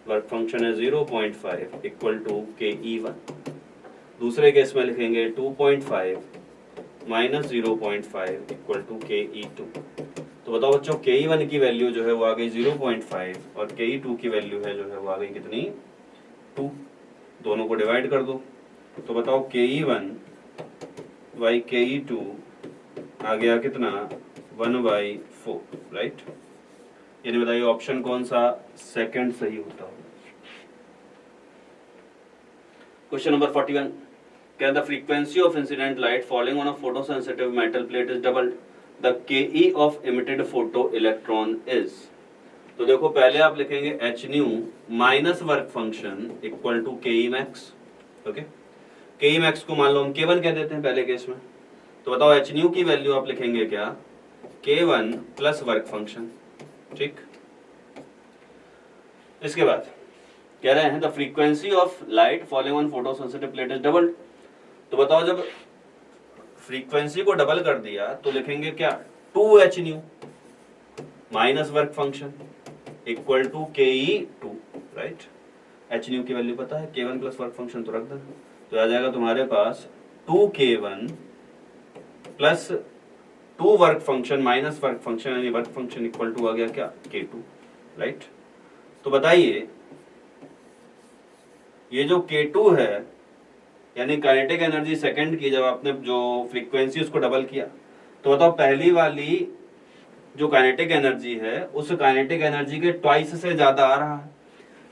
वर्क फंक्शन है 0.5 इक्वल टू के ई 1। दूसरे केस में लिखेंगे 2.5 माइनस 0.5 इक्वल टू के ई 2। तो बताओ बच्चों के ई 1 की वैल्यू जो है वो आ गई 0.5 और के ई 2 की वैल्यू है जो है वो आ गई कितनी 2। दोनों को डिवाइड कर दो, तो बताओ के ई 1 बाई के ई 2 आ गया कितना 1/4, राइट। यानी बताइए ऑप्शन कौन सा सेकंड सही होता है। क्वेश्चन नंबर 41 क्या the frequency of incident light falling on a photosensitive metal plate is doubled, the K of emitted photo electron is. तो देखो पहले आप लिखेंगे H nu minus work function equal to K E max. Okay, के E max को मान लो हम K1 कह देते हैं पहले केस में। तो बताओ एच न्यू की वैल्यू आप लिखेंगे क्या K1 प्लस वर्क फंक्शन। ठीक, इसके बाद कह रहे हैं the frequency of light falling on photosensitive plate is doubled. तो बताओ जब फ्रीक्वेंसी को डबल कर दिया तो लिखेंगे क्या, 2h nu minus work function equal to ke2, right. h nu की वैल्यू पता है, k1 प्लस वर्क फंक्शन तो रख देना, तो आ जाएगा तुम्हारे पास 2k1 plus 2 work function minus work function यानी वर्क फंक्शन इक्वल टू आ गया क्या, k2, राइट। तो बताइए ये जो k2 है यानी काइनेटिक एनर्जी सेकंड की, जब आपने जो फ्रीक्वेंसी उसको डबल किया, तो बताओ पहली वाली जो काइनेटिक एनर्जी है उस काइनेटिक एनर्जी के ट्वाइस से ज्यादा आ रहा है,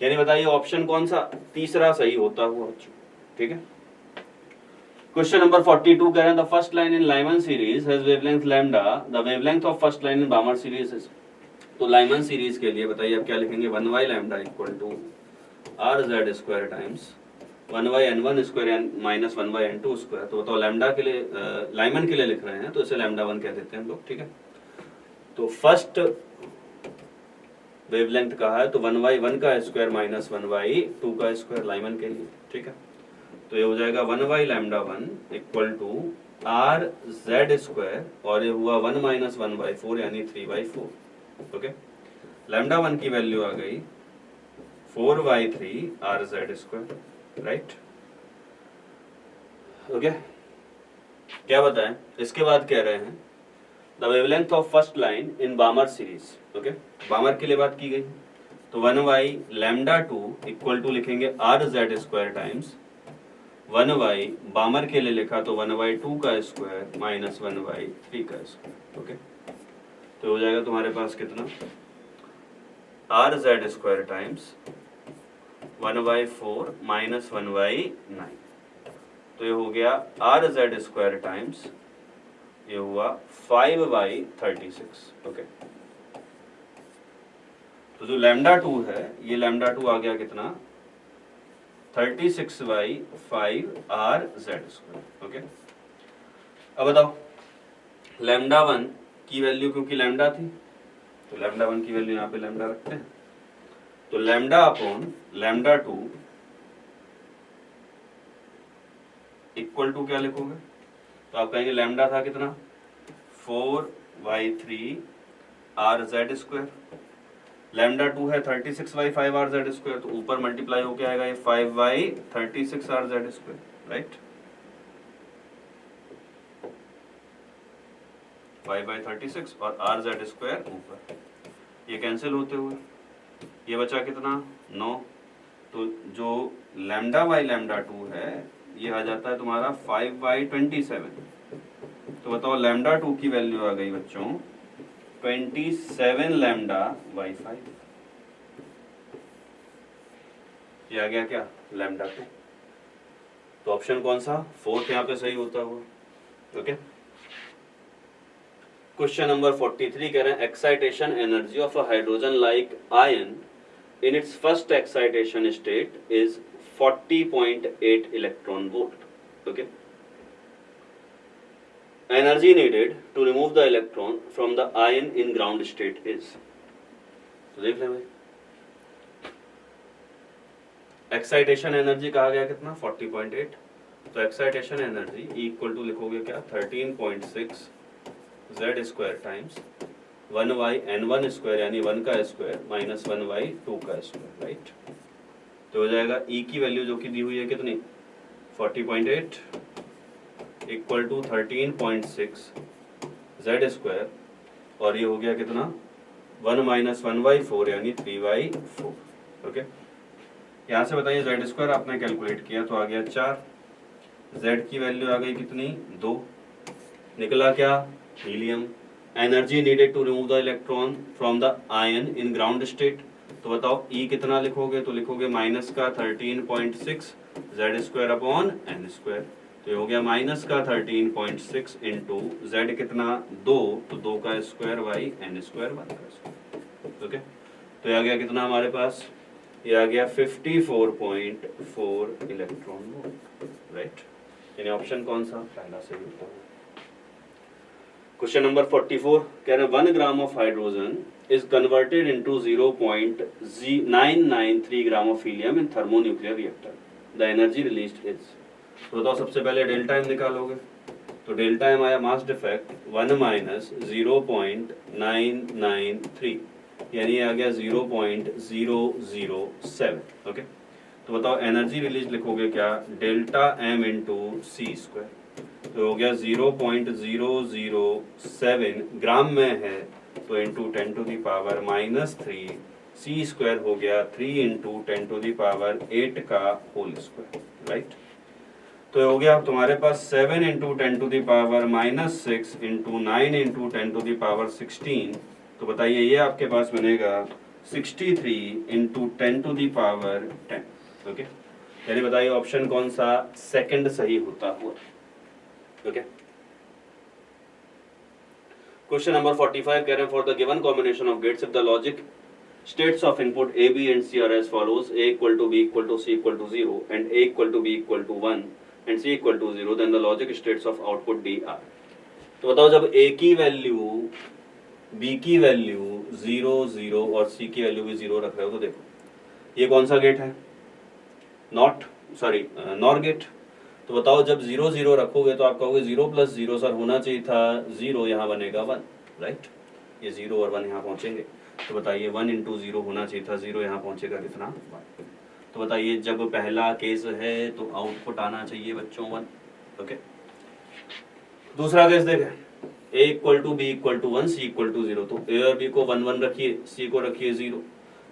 यानी बताइए ऑप्शन कौन सा, तीसरा सही होता हुआ, ठीक है। क्वेश्चन नंबर 42 कह रहे हैं the first line in Lyman series has wavelength lambda, the wavelength of first line in Balmer series is. तो लाइमन सीरीज के लिए बताइए आप क्या लिखेंगे, 1y lambda equal to rz square times 1y n1 square minus 1y n2 square. तो बताओ lambda के लिए लाइमन के लिए लिख रहे हैं तो इसे लैम्डा 1 कह देते हैं हम लोग, ठीक है। तो फर्स्ट वेवलेंथ का है तो 1y1 का स्क्वायर माइनस 1y2 का स्क्वायर लाइमन के लिए, ठीक है। तो ये हो जाएगा 1y lambda 1 equal to rz square और ये हुआ 1 माइनस 1/4 यानी 3/4, ओके। लैम्डा 1 की वैल्यू आ गई 4/3 rz स्क्वायर, राइट, ओके। क्या बताएं इसके बाद कह रहे हैं the wavelength of first line in Balmer series, okay. Balmer के लिए बात की गई, तो 1y लैम्डा 2 इक्वल टू लिखेंगे rz square times 1y Balmer के लिए लिखा तो 1/2 का स्क्वायर माइनस 1/3 का स्क्वायर, ओके। तो हो जाएगा तुम्हारे पास कितना, rz स्क्वायर टाइम्स 1/4 माइनस 1/9। तो ये हो गया rz स्क्वायर टाइम्स ये हुआ 5/36, ओके। तो जो लैम्डा 2 है ये लैम्डा 2 आ गया कितना, 36/5 rz स्क्वायर, ओके। अब बताओ लैम्डा 1 की वैल्यू क्योंकि लैम्डा थी तो लैम्डा 1 की वैल्यू यहाँ पे लैम्डा रखते हैं, तो lambda upon lambda 2 equal to क्या लिखोगे, तो आप कहेंगे लैम्डा था कितना 4/3 rz स्क्वायर, लैम्डा 2 है 36/5 rz स्क्वायर, तो ऊपर मल्टीप्लाई होके आएगा ये 5/36 rz स्क्वायर, राइट। 5/36 और rz स्क्वायर ऊपर, ये कैंसिल होते हुए ये बचा कितना 9। तो जो लैम्डा बाई लैम्डा 2 है ये आ जाता है तुम्हारा 5/27। तो बताओ लैम्डा 2 की वैल्यू आ गई बच्चों 27 लैम्डा बाई 5, ये आ गया क्या लैम्डा 2। तो ऑप्शन कौन सा, फोर्थ यहाँ पे सही होता हुआ, ओके। क्वेश्चन नंबर 43 कह रहे हैं excitation energy of a hydrogen like ion in its first excitation state is 40.8 electron volt, okay. Energy needed to remove the electron from the ion in ground state is, तो देख ले भाई excitation energy कहा गया कितना 40.8, तो excitation energy equal to लिखोगे क्या 13.6 z square times 1y n1 square यानी 1 का स्क्वायर माइनस 1y2 का स्क्वायर, राइट। तो हो जाएगा E की वैल्यू जो कि दी हुई है कितनी 40.8 इक्वल टू 13.6 z स्क्वायर और ये हो गया कितना 1 माइनस 1/4 यानी 3/4, ओके। यहाँ से बताइए z स्क्वायर आपने कैलकुलेट किया तो आ गया 4, z की वैल्यू आ गई कितनी 2, निकला क्या helium. Energy needed to remove the electron from the ion in ground state, तो बताओ E कितना लिखोगे, तो लिखोगे माइनस का 13.6 z square upon n square, तो ये हो गया माइनस का 13.6 इंटू z कितना 2, तो 2 का स्क्वायर बाई n स्क्वायर 1 का स्क्वायर, ओके। तो ये आ गया कितना हमारे पास, ये आ गया 54.4 इलेक्ट्रॉन वोल्ट, राइट। यानी ऑप्शन कौन सा पहला सही होता है। क्वेश्चन नंबर 44 कह रहे हैं 1 gram of hydrogen is converted into 0.993 gram of helium in thermonuclear reactor, the energy released is. तो बताओ सबसे पहले डेल्टा एम निकालोगे, तो डेल्टा एम आया मास डिफेक्ट 1 माइनस 0.993, यानी आ गया 0.007। ओके, तो बताओ एनर्जी रिलीज लिखोगे क्या, delta M into C square, तो हो गया 0.007 ग्राम में है तो into 10 to the power -3, C square हो गया 3 इंटू 10 टू दी पावर 8 का होल स्क्वायर, राइट। तो हो गया तुम्हारे पास 7 into 10 to the power -6 into 9 into 10 to the power 16, तो बताइए ये आपके पास बनेगा 63 into 10 to the power 10। Okay, यानी बताइए ऑप्शन कौन सा सेकंड सही होता हुआ। ओके, क्वेश्चन नंबर 45 कह रहे हैं for the given combination of gates if the logic states of input a b and c are as follows: a equal to b equal to c equal to 0 and a equal to b equal to 1 and c equal to 0, then the logic states of output d are। तो बताओ जब a की value b की value 0 0 और c की value भी 0 रख रहे हो, तो देखो ये कौन सा गेट है, नॉर गेट। तो बताओ जब 0 0 रखोगे तो आप कहोगे 0 प्लस 0 सर होना चाहिए था 0, यहाँ बनेगा 1, राइट। ये 0 और 1 यहाँ पहुंचेंगे, तो बताइए 1 इंटू 0 होना चाहिए था 0, यहाँ पहुंचेगा कितना 1। तो बताइए जब पहला केस है तो आउटपुट आना चाहिए बच्चों 1। ओके, दूसरा केस देखें, a equal to B equal to 1 C equal to 0, तो a और b को 1 1 रखिए, c को रखिए 0,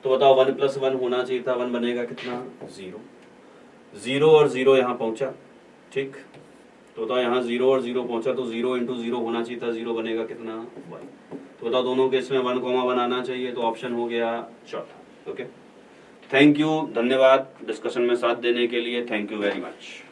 तो बताओ 1 प्लस 1 होना चाहिए था 1, बनेगा कितना 0। 0 और 0 यहाँ पहुंचा, ठीक, तो बताओ यहाँ 0 और 0 पहुंचा तो 0 इंटू 0 होना चाहिए था 0, बनेगा कितना 1। तो बताओ दोनों केस में 1 कॉमा बनाना चाहिए, तो ऑप्शन हो गया चौथा। ओके, थैंक यू, धन्यवाद डिस्कशन में साथ देने के लिए, थैंक यू वेरी मच।